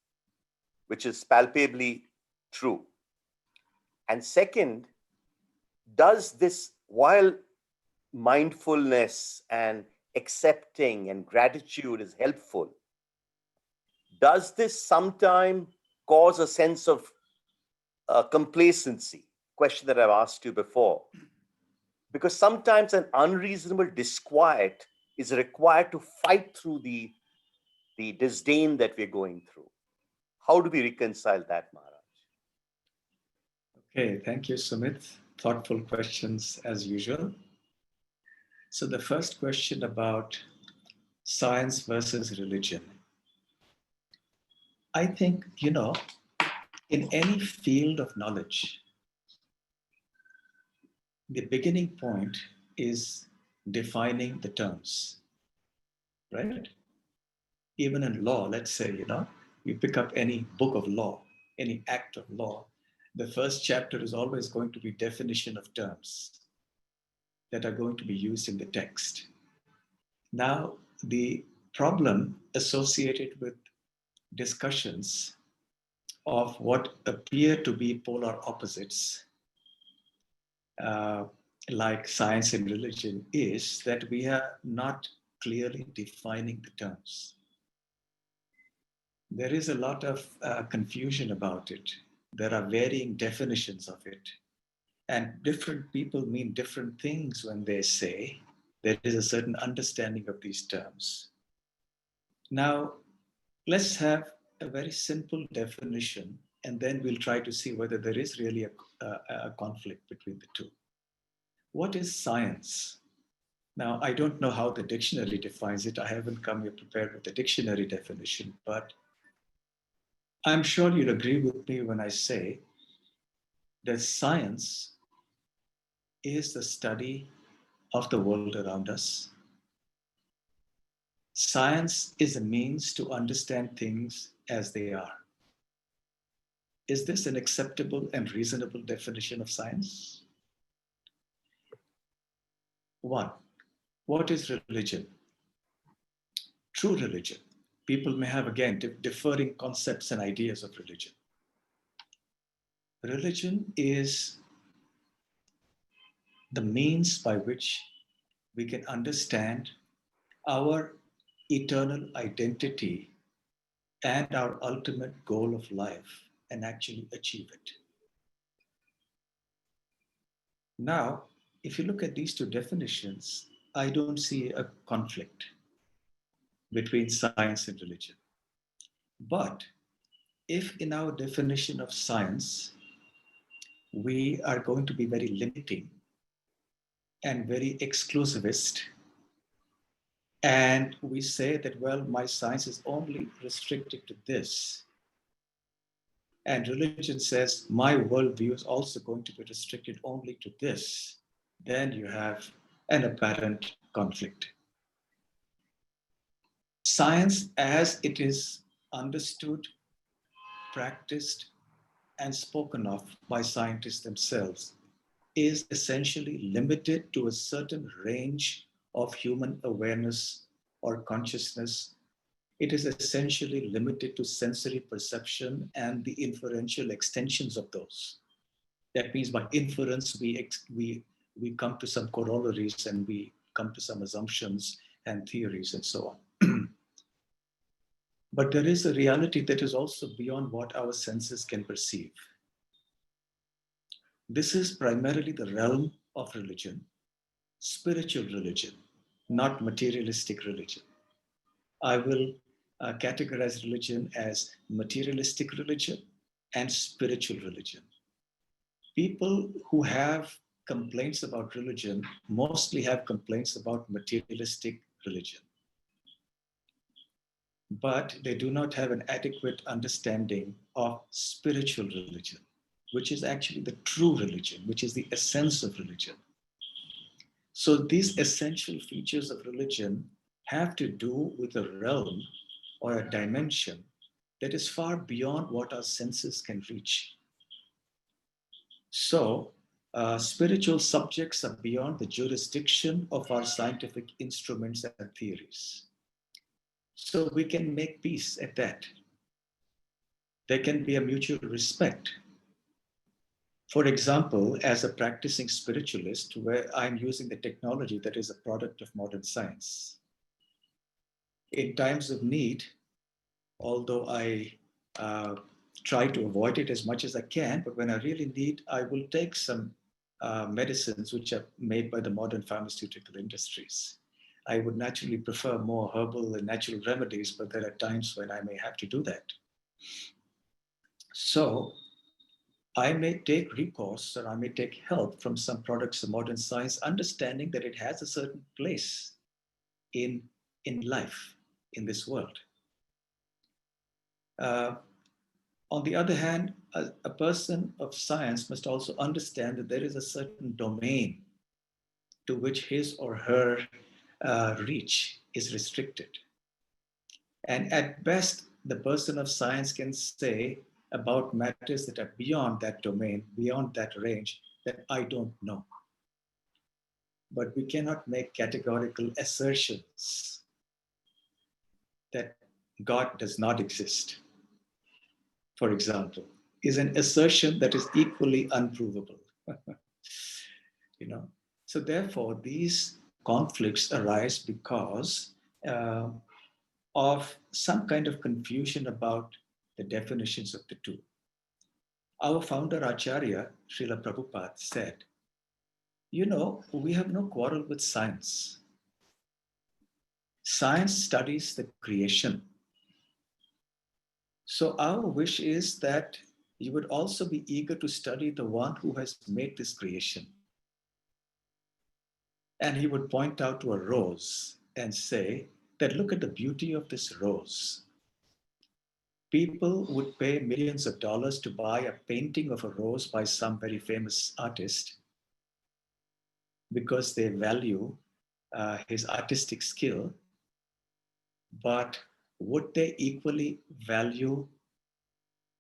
which is palpably true. And second, does this, while mindfulness and accepting and gratitude is helpful, does this sometimes cause a sense of complacency? Question that I've asked you before. Because sometimes an unreasonable disquiet is required to fight through the disdain that we're going through. How do we reconcile that, Maharaj? Okay, thank you, Sumit. Thoughtful questions as usual. So the first question about science versus religion. I think, in any field of knowledge, the beginning point is defining the terms, right? Even in law, let's say, you pick up any book of law, any act of law, the first chapter is always going to be definition of terms that are going to be used in the text. Now, the problem associated with discussions of what appear to be polar opposites, like science and religion, is that we are not clearly defining the terms. There is a lot of confusion about it. There are varying definitions of it. And different people mean different things when they say there is a certain understanding of these terms. Now, let's have a very simple definition, and then we'll try to see whether there is really a conflict between the two. What is science? Now, I don't know how the dictionary defines it. I haven't come here prepared with the dictionary definition, but I'm sure you'll agree with me when I say that science is the study of the world around us. Science is a means to understand things as they are. Is this an acceptable and reasonable definition of science? One, what is religion? True religion. People may have, again, differing concepts and ideas of religion. Religion is the means by which we can understand our eternal identity and our ultimate goal of life and actually achieve it. Now, if you look at these two definitions, I don't see a conflict between science and religion. But if in our definition of science, we are going to be very limiting and very exclusivist, and we say that, well, my science is only restricted to this, and religion says my worldview is also going to be restricted only to this, then you have an apparent conflict. Science, as it is understood, practiced, and spoken of by scientists themselves, is essentially limited to a certain range of human awareness or consciousness. It is essentially limited to sensory perception and the inferential extensions of those. That means by inference, we come to some corollaries and we come to some assumptions and theories and so on. But there is a reality that is also beyond what our senses can perceive. This is primarily the realm of religion, spiritual religion, not materialistic religion. I will categorize religion as materialistic religion and spiritual religion. People who have complaints about religion mostly have complaints about materialistic religion. but they do not have an adequate understanding of spiritual religion, which is actually the true religion, which is the essence of religion. So these essential features of religion have to do with a realm or a dimension that is far beyond what our senses can reach. So, spiritual subjects are beyond the jurisdiction of our scientific instruments and theories. So, we can make peace at that. There can be a mutual respect. For example, as a practicing spiritualist, where I'm using the technology that is a product of modern science, in times of need, although I try to avoid it as much as I can, but when I really need, I will take some medicines which are made by the modern pharmaceutical industries. I would naturally prefer more herbal and natural remedies, but there are times when I may have to do that. So I may take recourse or I may take help from some products of modern science, understanding that it has a certain place in life, in this world. On the other hand, a person of science must also understand that there is a certain domain to which his or her reach is restricted. And at best, the person of science can say about matters that are beyond that domain, beyond that range, that I don't know. But we cannot make categorical assertions that God does not exist, for example, is an assertion that is equally unprovable. You know, so therefore these conflicts arise because of some kind of confusion about the definitions of the two. Our founder Acharya Srila Prabhupada said, you know, we have no quarrel with science. Science studies the creation. So our wish is that you would also be eager to study the one who has made this creation. And he would point out to a rose and say that look at the beauty of this rose. People would pay millions of dollars to buy a painting of a rose by some very famous artist because they value his artistic skill. But would they equally value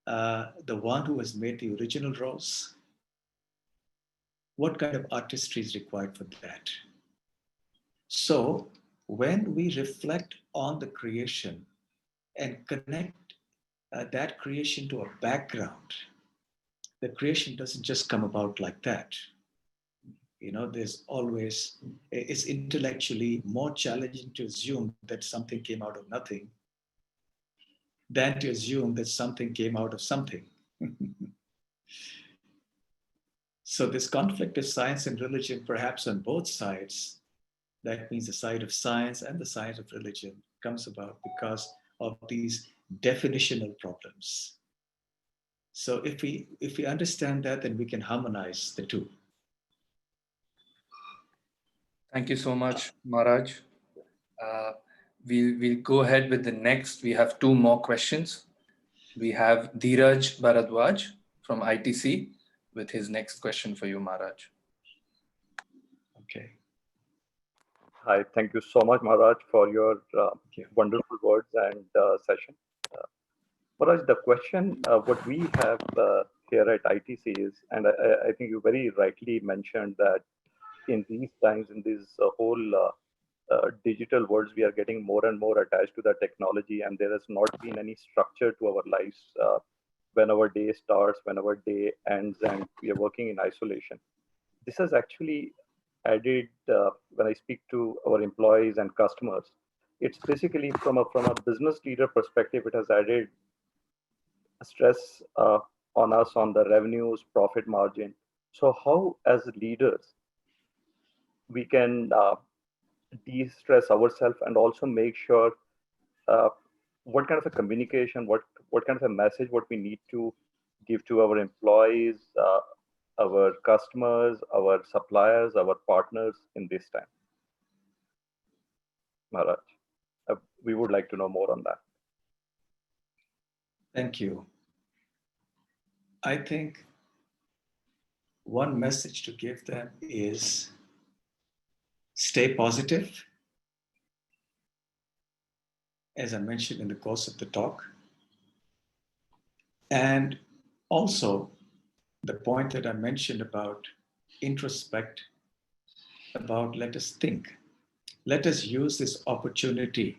the one who has made the original rose? What kind of artistry is required for that? So when we reflect on the creation and connect that creation to a background, the creation doesn't just come about like that. You know, there's always, it's intellectually more challenging to assume that something came out of nothing than to assume that something came out of something. So this conflict of science and religion, perhaps on both sides, that means the side of science and the side of religion, comes about because of these definitional problems. So if we understand that, then we can harmonize the two. Thank you so much, Maharaj. We'll go ahead with the next. We have two more questions. We have Dheeraj Bharadwaj from ITC with his next question for you, Maharaj. Okay. Hi, thank you so much, Maharaj, for your wonderful words and session. Maharaj, the question what we have here at ITC is, and I think you very rightly mentioned that in these times, in this whole digital worlds, we are getting more and more attached to the technology, and there has not been any structure to our lives when our day starts, when our day ends, and we are working in isolation. This has actually added, when I speak to our employees and customers, it's basically from a business leader perspective, it has added stress on us on the revenues, profit margin. So how as leaders we can de-stress ourselves and also make sure what kind of a communication, what kind of a message, what we need to give to our employees, our customers, our suppliers, our partners in this time. Maharaj, we would like to know more on that. Thank you. I think one message to give them is stay positive. As I mentioned in the course of the talk. And also the point that I mentioned about introspect, about let us think. Let us use this opportunity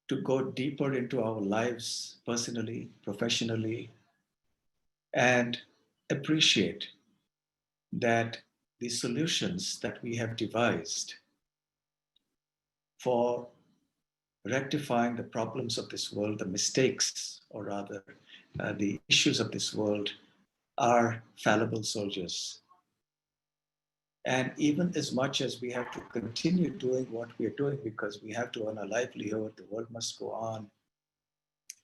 to go deeper into our lives personally, professionally, and appreciate that the solutions that we have devised for rectifying the problems of this world, the mistakes, or rather the issues of this world, are fallible soldiers. And even as much as we have to continue doing what we are doing because we have to earn a livelihood, the world must go on.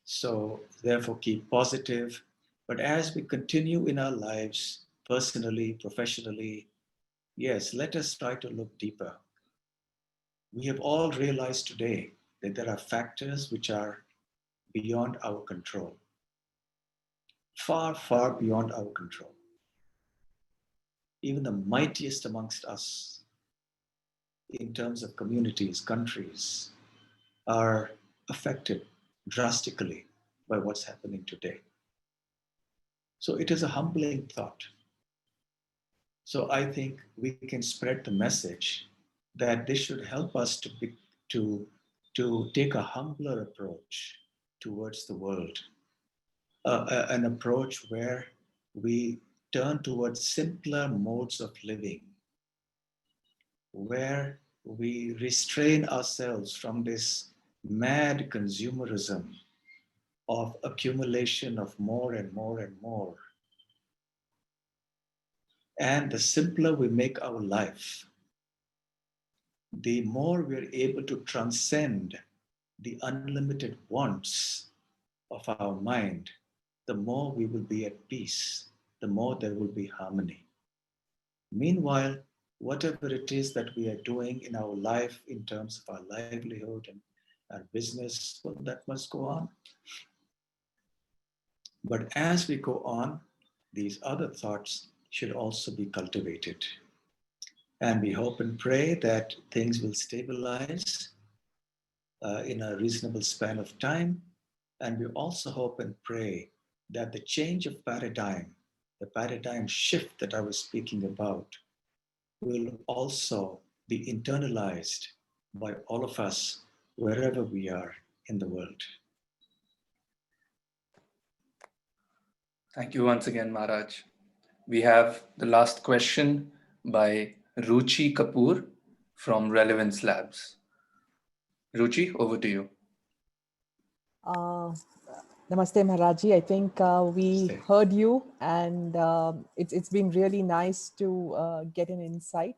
So therefore keep positive. But as we continue in our lives, personally, professionally, yes, let us try to look deeper. We have all realized today that there are factors which are beyond our control. Far, far beyond our control. Even the mightiest amongst us, in terms of communities, countries, are affected drastically by what's happening today. So it is a humbling thought. So I think we can spread the message that this should help us to take a humbler approach towards the world, an approach where we turn towards simpler modes of living, where we restrain ourselves from this mad consumerism of accumulation of more and more and more. And the simpler we make our life, the more we're able to transcend the unlimited wants of our mind, the more we will be at peace, the more there will be harmony. Meanwhile, whatever it is that we are doing in our life in terms of our livelihood and our business, well, that must go on. But as we go on, these other thoughts should also be cultivated. And we hope and pray that things will stabilize in a reasonable span of time. And we also hope and pray that the change of paradigm, the paradigm shift that I was speaking about, will also be internalized by all of us wherever we are in the world. Thank you once again, Maharaj. We have the last question by Ruchi Kapoor from Relevance Labs. Ruchi, over to you. Namaste, Maharaji. I think we heard you, and it's been really nice to get an insight.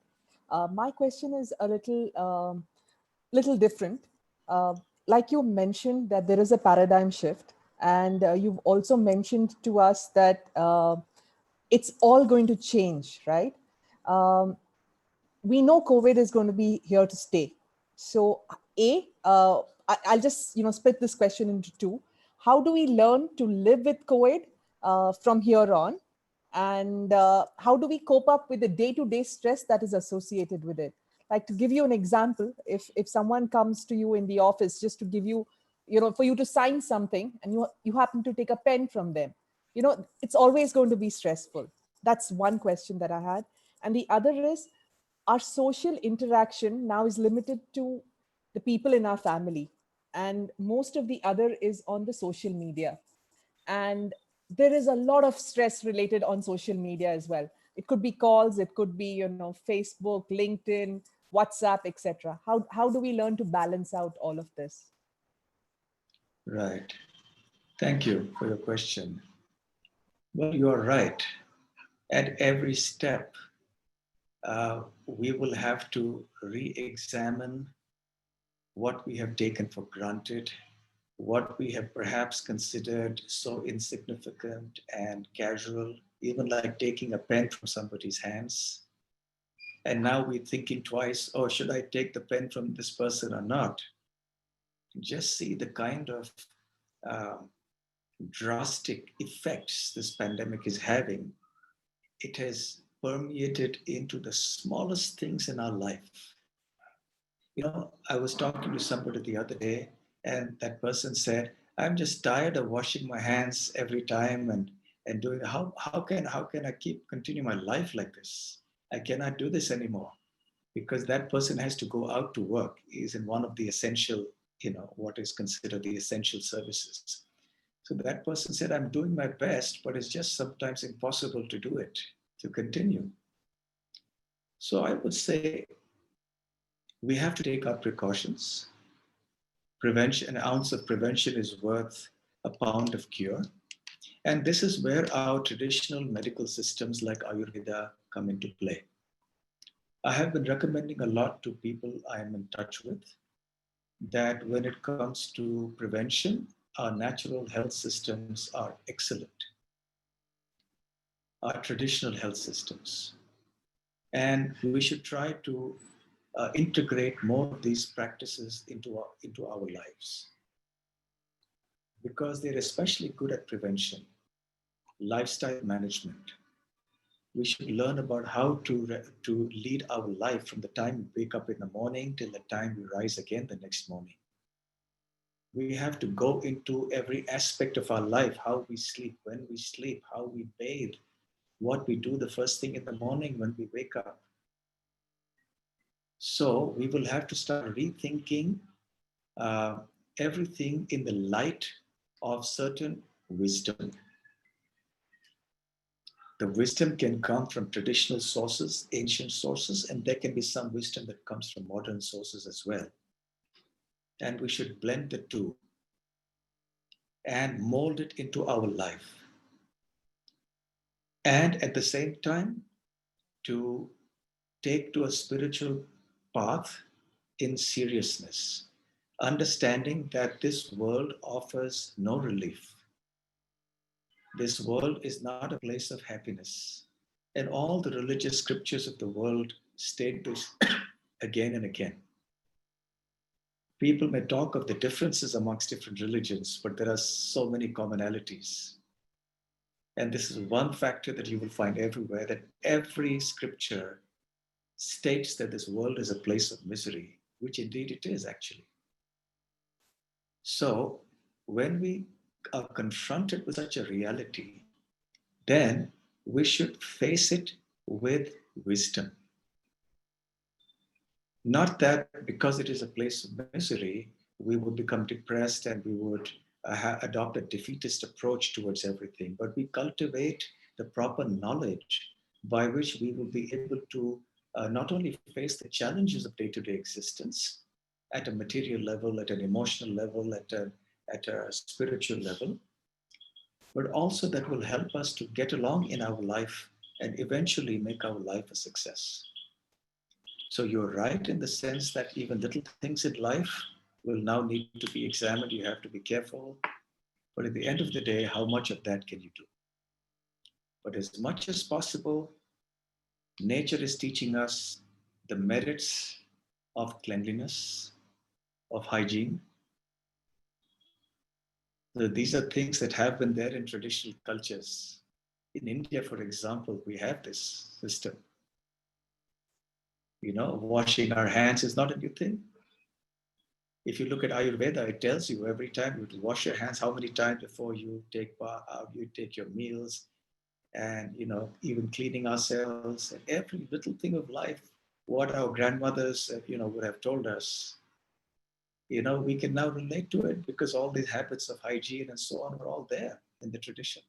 My question is a little different. Like you mentioned that there is a paradigm shift, and you've also mentioned to us that it's all going to change, right? We know COVID is going to be here to stay. So I'll just split this question into two. How do we learn to live with COVID from here on? And how do we cope up with the day-to-day stress that is associated with it? Like, to give you an example, if someone comes to you in the office just to give you, for you to sign something, and you happen to take a pen from them, it's always going to be stressful. That's one question that I had. And the other is, our social interaction now is limited to the people in our family, and most of the other is on the social media. And there is a lot of stress related on social media as well. It could be calls, it could be Facebook, LinkedIn, WhatsApp, etc. How do we learn to balance out all of this? Right. Thank you for your question. Well, you are right. At every step, we will have to re-examine what we have taken for granted, what we have perhaps considered so insignificant and casual, even like taking a pen from somebody's hands. And now we're thinking twice, oh, should I take the pen from this person or not? Just see the kind of drastic effects this pandemic is having, it has permeated into the smallest things in our life. You know, I was talking to somebody the other day, and that person said, I'm just tired of washing my hands every time and doing how can I continue my life like this? I cannot do this anymore, because that person has to go out to work. He's in one of the essential, what is considered the essential services. So that person said, I'm doing my best, but it's just sometimes impossible to do it, to continue. So I would say we have to take our precautions. Prevention, an ounce of prevention is worth a pound of cure. And this is where our traditional medical systems like Ayurveda come into play. I have been recommending a lot to people I am in touch with that when it comes to prevention, our natural health systems are excellent. Our traditional health systems. And we should try to integrate more of these practices into our lives, because they're especially good at prevention, lifestyle management. We should learn about how to lead our life from the time we wake up in the morning till the time we rise again the next morning. We have to go into every aspect of our life, how we sleep, when we sleep, how we bathe, what we do the first thing in the morning when we wake up. So we will have to start rethinking everything in the light of certain wisdom. The wisdom can come from traditional sources, ancient sources, and there can be some wisdom that comes from modern sources as well. And we should blend the two and mold it into our life. And at the same time, to take to a spiritual path in seriousness, understanding that this world offers no relief. This world is not a place of happiness. And all the religious scriptures of the world state this again and again. People may talk of the differences amongst different religions, but there are so many commonalities. And this is one factor that you will find everywhere, that every scripture states that this world is a place of misery, which indeed it is actually. So when we are confronted with such a reality, then we should face it with wisdom. Not that because it is a place of misery, we would become depressed and we would adopt a defeatist approach towards everything, but we cultivate the proper knowledge by which we will be able to not only face the challenges of day-to-day existence at a material level, at an emotional level, at a spiritual level, but also that will help us to get along in our life and eventually make our life a success. So you're right in the sense that even little things in life will now need to be examined. You have to be careful. But at the end of the day, how much of that can you do? But as much as possible, nature is teaching us the merits of cleanliness, of hygiene. So these are things that have been there in traditional cultures. In India, for example, we have this system. Washing our hands is not a new thing. If you look at Ayurveda, it tells you every time you wash your hands, how many times before you take your meals, and even cleaning ourselves, and every little thing of life, what our grandmothers would have told us. We can now relate to it because all these habits of hygiene and so on are all there in the tradition.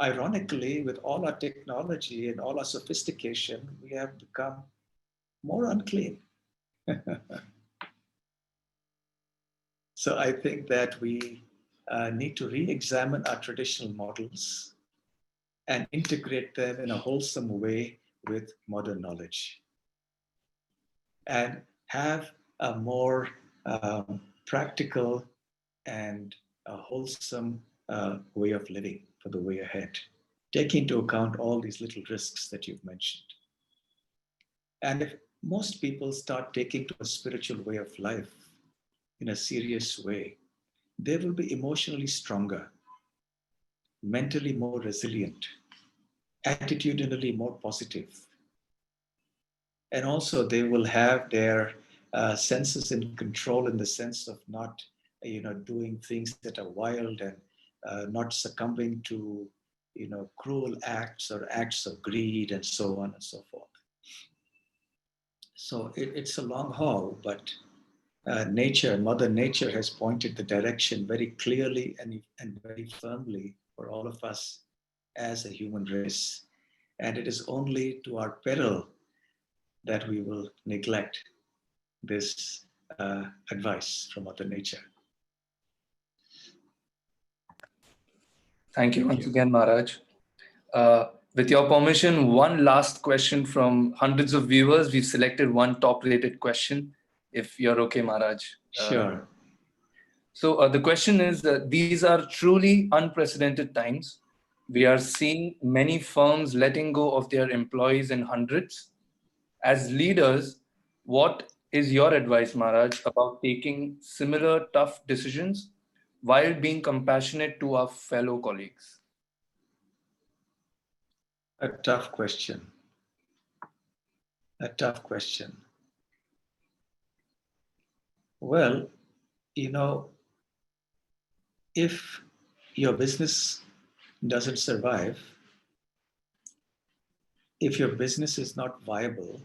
Ironically, with all our technology and all our sophistication, we have become more unclean. So I think that we need to re-examine our traditional models and integrate them in a wholesome way with modern knowledge, and have a more practical and a wholesome way of living for the way ahead, taking into account all these little risks that you've mentioned. And if most people start taking to a spiritual way of life in a serious way, they will be emotionally stronger, mentally more resilient, attitudinally more positive. And also they will have their senses in control, in the sense of not, doing things that are wild, and not succumbing to, cruel acts or acts of greed and so on and so forth. So it's a long haul, but Mother Nature has pointed the direction very clearly and very firmly for all of us as a human race. And it is only to our peril that we will neglect this advice from Mother Nature. Thank you once again, Maharaj. With your permission, one last question from hundreds of viewers. We've selected one top-rated question, if you're okay, Maharaj. Sure. So the question is, these are truly unprecedented times. We are seeing many firms letting go of their employees in hundreds. As leaders, what is your advice, Maharaj, about taking similar tough decisions while being compassionate to our fellow colleagues? A tough question. A tough question. Well, if your business doesn't survive, if your business is not viable,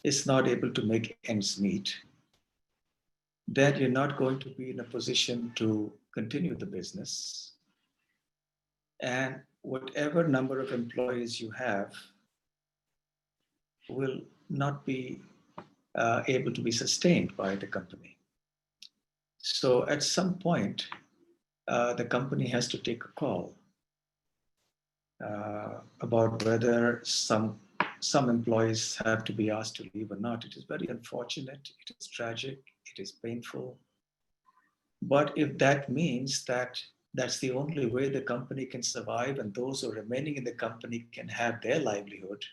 is not able to make ends meet, then you're not going to be in a position to continue the business. And whatever number of employees you have will not be able to be sustained by the company. So at some point, the company has to take a call about whether some employees have to be asked to leave or not. It is very unfortunate. It is tragic. It is painful. But if that means that that's the only way the company can survive, and those who are remaining in the company can have their livelihood,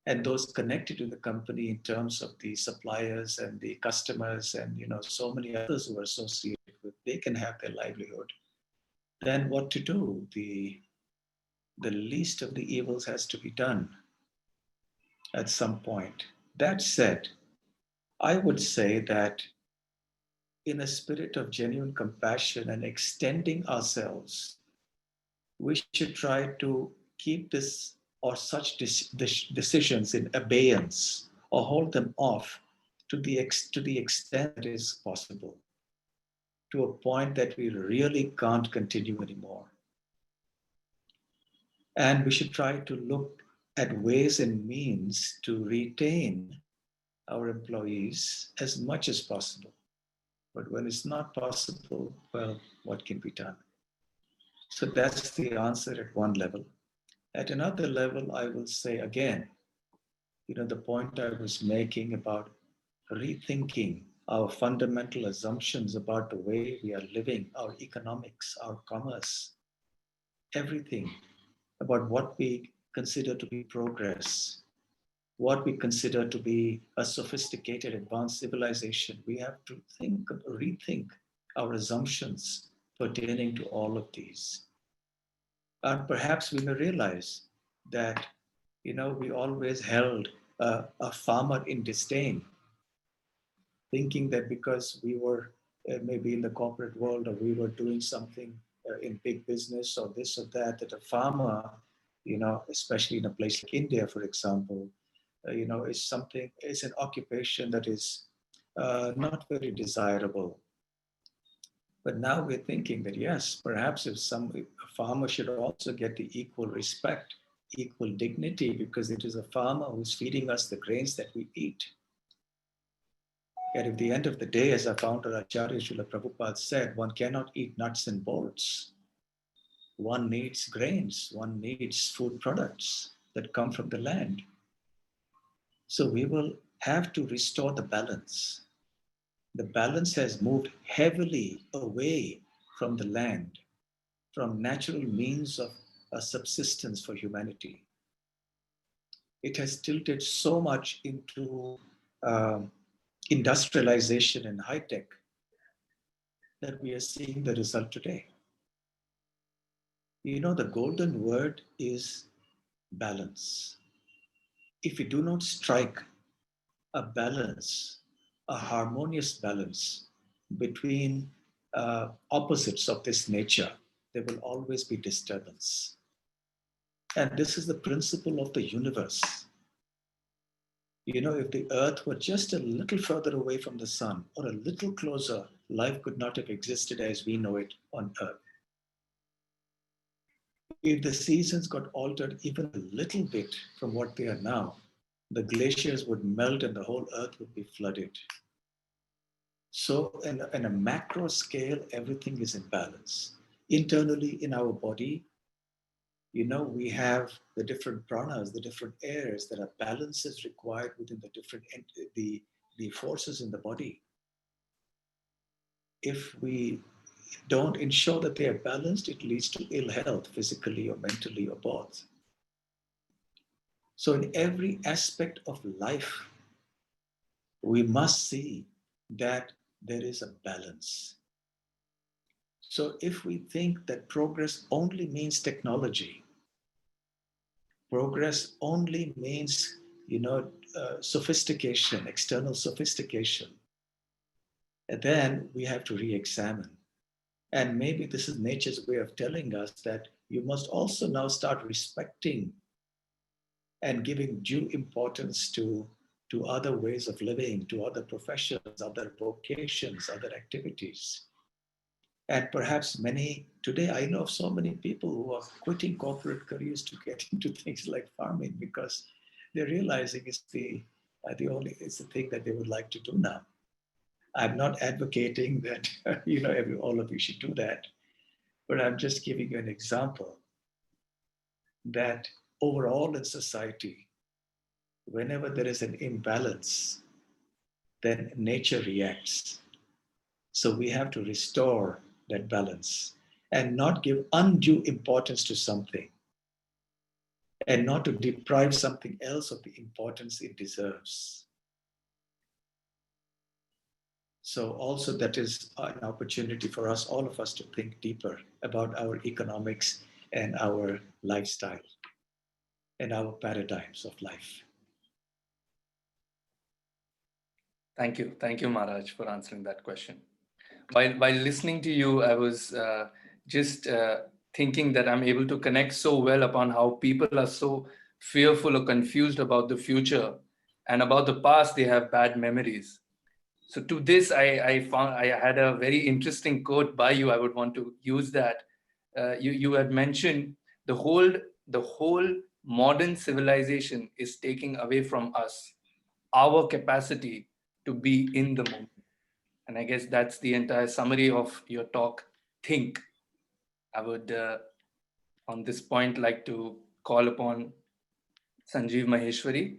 and those connected to the company in terms of the suppliers and the customers and so many others who are associated with, they can have their livelihood, then what to do? The least of the evils has to be done at some point. That said, I would say that in a spirit of genuine compassion and extending ourselves, we should try to keep this or such decisions in abeyance, or hold them off to the extent that is possible, to a point that we really can't continue anymore. And we should try to look at ways and means to retain our employees as much as possible. But when it's not possible, well, what can be done? So that's the answer at one level. At another level, I will say again, the point I was making about rethinking our fundamental assumptions about the way we are living, our economics, our commerce, everything about what we consider to be progress, what we consider to be a sophisticated, advanced civilization. We have to rethink our assumptions pertaining to all of these. And perhaps we may realize that, we always held a farmer in disdain, thinking that because we were maybe in the corporate world, or we were doing something in big business or this or that, that a farmer, especially in a place like India, for example, is an occupation that is not very desirable. But now we're thinking that yes, perhaps if a farmer should also get the equal respect, equal dignity, because it is a farmer who's feeding us the grains that we eat. And at the end of the day, as our founder Acharya Srila Prabhupada said, one cannot eat nuts and bolts. One needs grains, one needs food products that come from the land. So we will have to restore the balance. The balance has moved heavily away from the land, from natural means of subsistence for humanity. It has tilted so much into industrialization and high tech that we are seeing the result today. You know, the golden word is balance. If we do not strike a balance, a harmonious balance between opposites of this nature, there will always be disturbance. And this is the principle of the universe. You know, if the earth were just a little further away from the sun or a little closer, life could not have existed as we know it on earth. If the seasons got altered even a little bit from what they are now, the glaciers would melt and the whole earth would be flooded. So in a macro scale, everything is in balance. Internally in our body, you know, we have the different pranas, the different airs. There are balances required within the different, the forces in the body. If we don't ensure that they are balanced, it leads to ill health, physically or mentally or both. So in every aspect of life, we must see that there is a balance. So if we think that progress only means technology, progress only means, you know, sophistication, external sophistication, and then we have to re-examine. And maybe this is nature's way of telling us that you must also now start respecting and giving due importance to other ways of living, to other professions, other vocations, other activities. And perhaps today I know of so many people who are quitting corporate careers to get into things like farming because they're realizing it's the thing that they would like to do now. I'm not advocating that, you know, all of you should do that, but I'm just giving you an example that overall in society, whenever there is an imbalance, then nature reacts. So we have to restore that balance and not give undue importance to something and not to deprive something else of the importance it deserves. So also that is an opportunity for us, all of us, to think deeper about our economics and our lifestyle and our paradigms of life. Thank you. Thank you, Maharaj, for answering that question. While listening to you, I was just thinking that I'm able to connect so well upon how people are so fearful or confused about the future, and about the past, they have bad memories. So to this, I found I had a very interesting quote by you. I would want to use that. You had mentioned the whole modern civilization is taking away from us our capacity to be in the moment. And I guess that's the entire summary of your talk, Think. I would, on this point, like to call upon Sanjeev Maheshwari,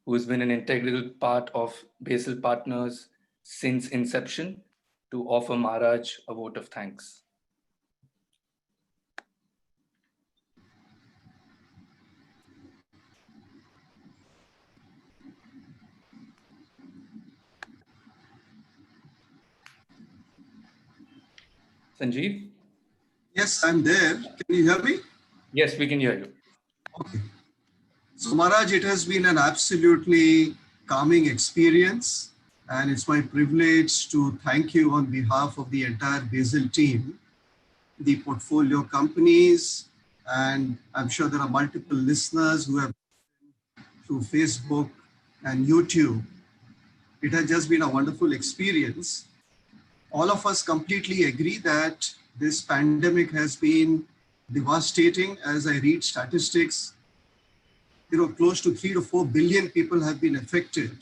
who has been an integral part of Basil Partners since inception, to offer Maharaj a vote of thanks. Sanjeev? Yes, I'm there. Can you hear me? Yes, we can hear you. Okay. So Maharaj, it has been an absolutely calming experience, and it's my privilege to thank you on behalf of the entire Basil team, the portfolio companies, and I'm sure there are multiple listeners who have through Facebook and YouTube. It has just been a wonderful experience. All of us completely agree that this pandemic has been devastating. As I read statistics, close to 3 to 4 billion people have been affected,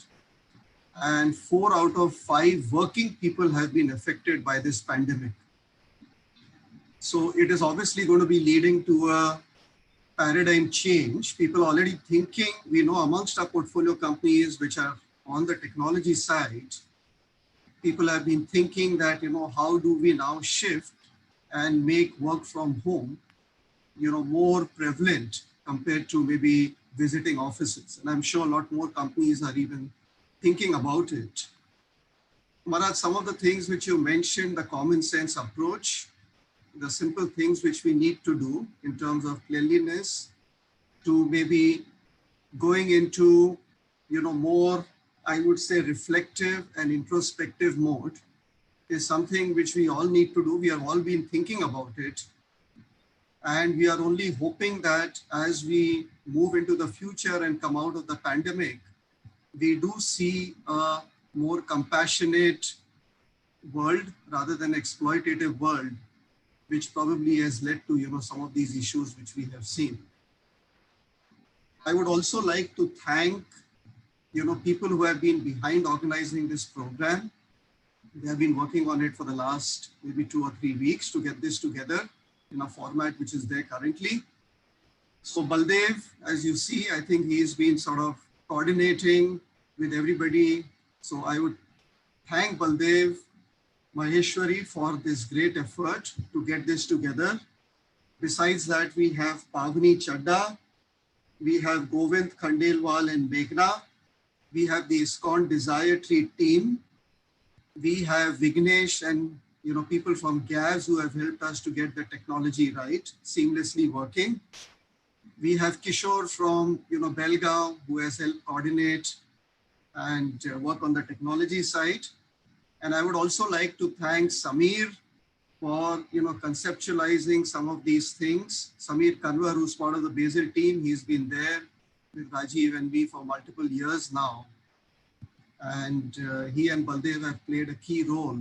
and 4 out of 5 working people have been affected by this pandemic. So it is obviously going to be leading to a paradigm change. People are already thinking, we know amongst our portfolio companies which are on the technology side, people have been thinking that, how do we now shift and make work from home, more prevalent compared to maybe visiting offices. And I'm sure a lot more companies are even thinking about it. Maharaj, some of the things which you mentioned, the common sense approach, the simple things which we need to do in terms of cleanliness, to maybe going into, more, I would say, reflective and introspective mode is something which we all need to do. We have all been thinking about it. And we are only hoping that as we move into the future and come out of the pandemic, we do see a more compassionate world rather than exploitative world, which probably has led to, some of these issues which we have seen. I would also like to thank, people who have been behind organizing this program. They have been working on it for the last maybe 2 or 3 weeks to get this together in a format which is there currently. So Baldev, as you see, I think he's been sort of coordinating with everybody. So I would thank Baldev, Maheshwari for this great effort to get this together. Besides that, we have Pavni Chadda, we have Govind Khandelwal and Meghna, we have the ISKCON Desire Tree team, we have Vignesh and people from GAVS who have helped us to get the technology right, seamlessly working. We have Kishore from Belgaum who has helped coordinate and work on the technology side. And I would also like to thank Samir for conceptualizing some of these things. Samir Kanwar, who's part of the Basil team, he's been there with Rajiv and me for multiple years now. And he and Baldev have played a key role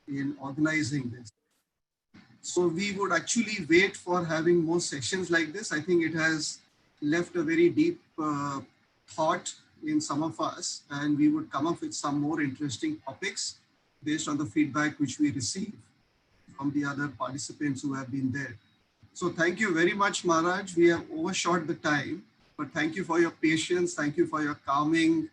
in organizing this. So we would actually wait for having more sessions like this. I think it has left a very deep thought in some of us, and we would come up with some more interesting topics based on the feedback which we receive from the other participants who have been there. So thank you very much, Maharaj. We have overshot the time, but thank you for your patience. Thank you for your calming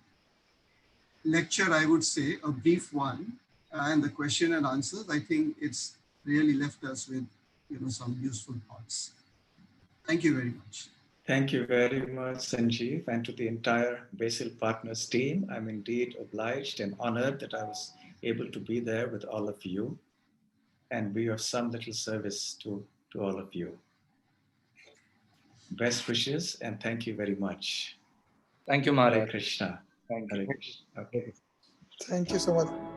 lecture, I would say, a brief one, and the question and answers. I think it's really left us with some useful thoughts. Thank you very much. Thank you very much, Sanjeev, and to the entire Basil Partners team. I'm indeed obliged and honored that I was able to be there with all of you and be of some little service to all of you. Best wishes and thank you very much. Thank you, Hare Maharaj. Krishna. Thank you. Hare Krishna. Okay. Thank you so much.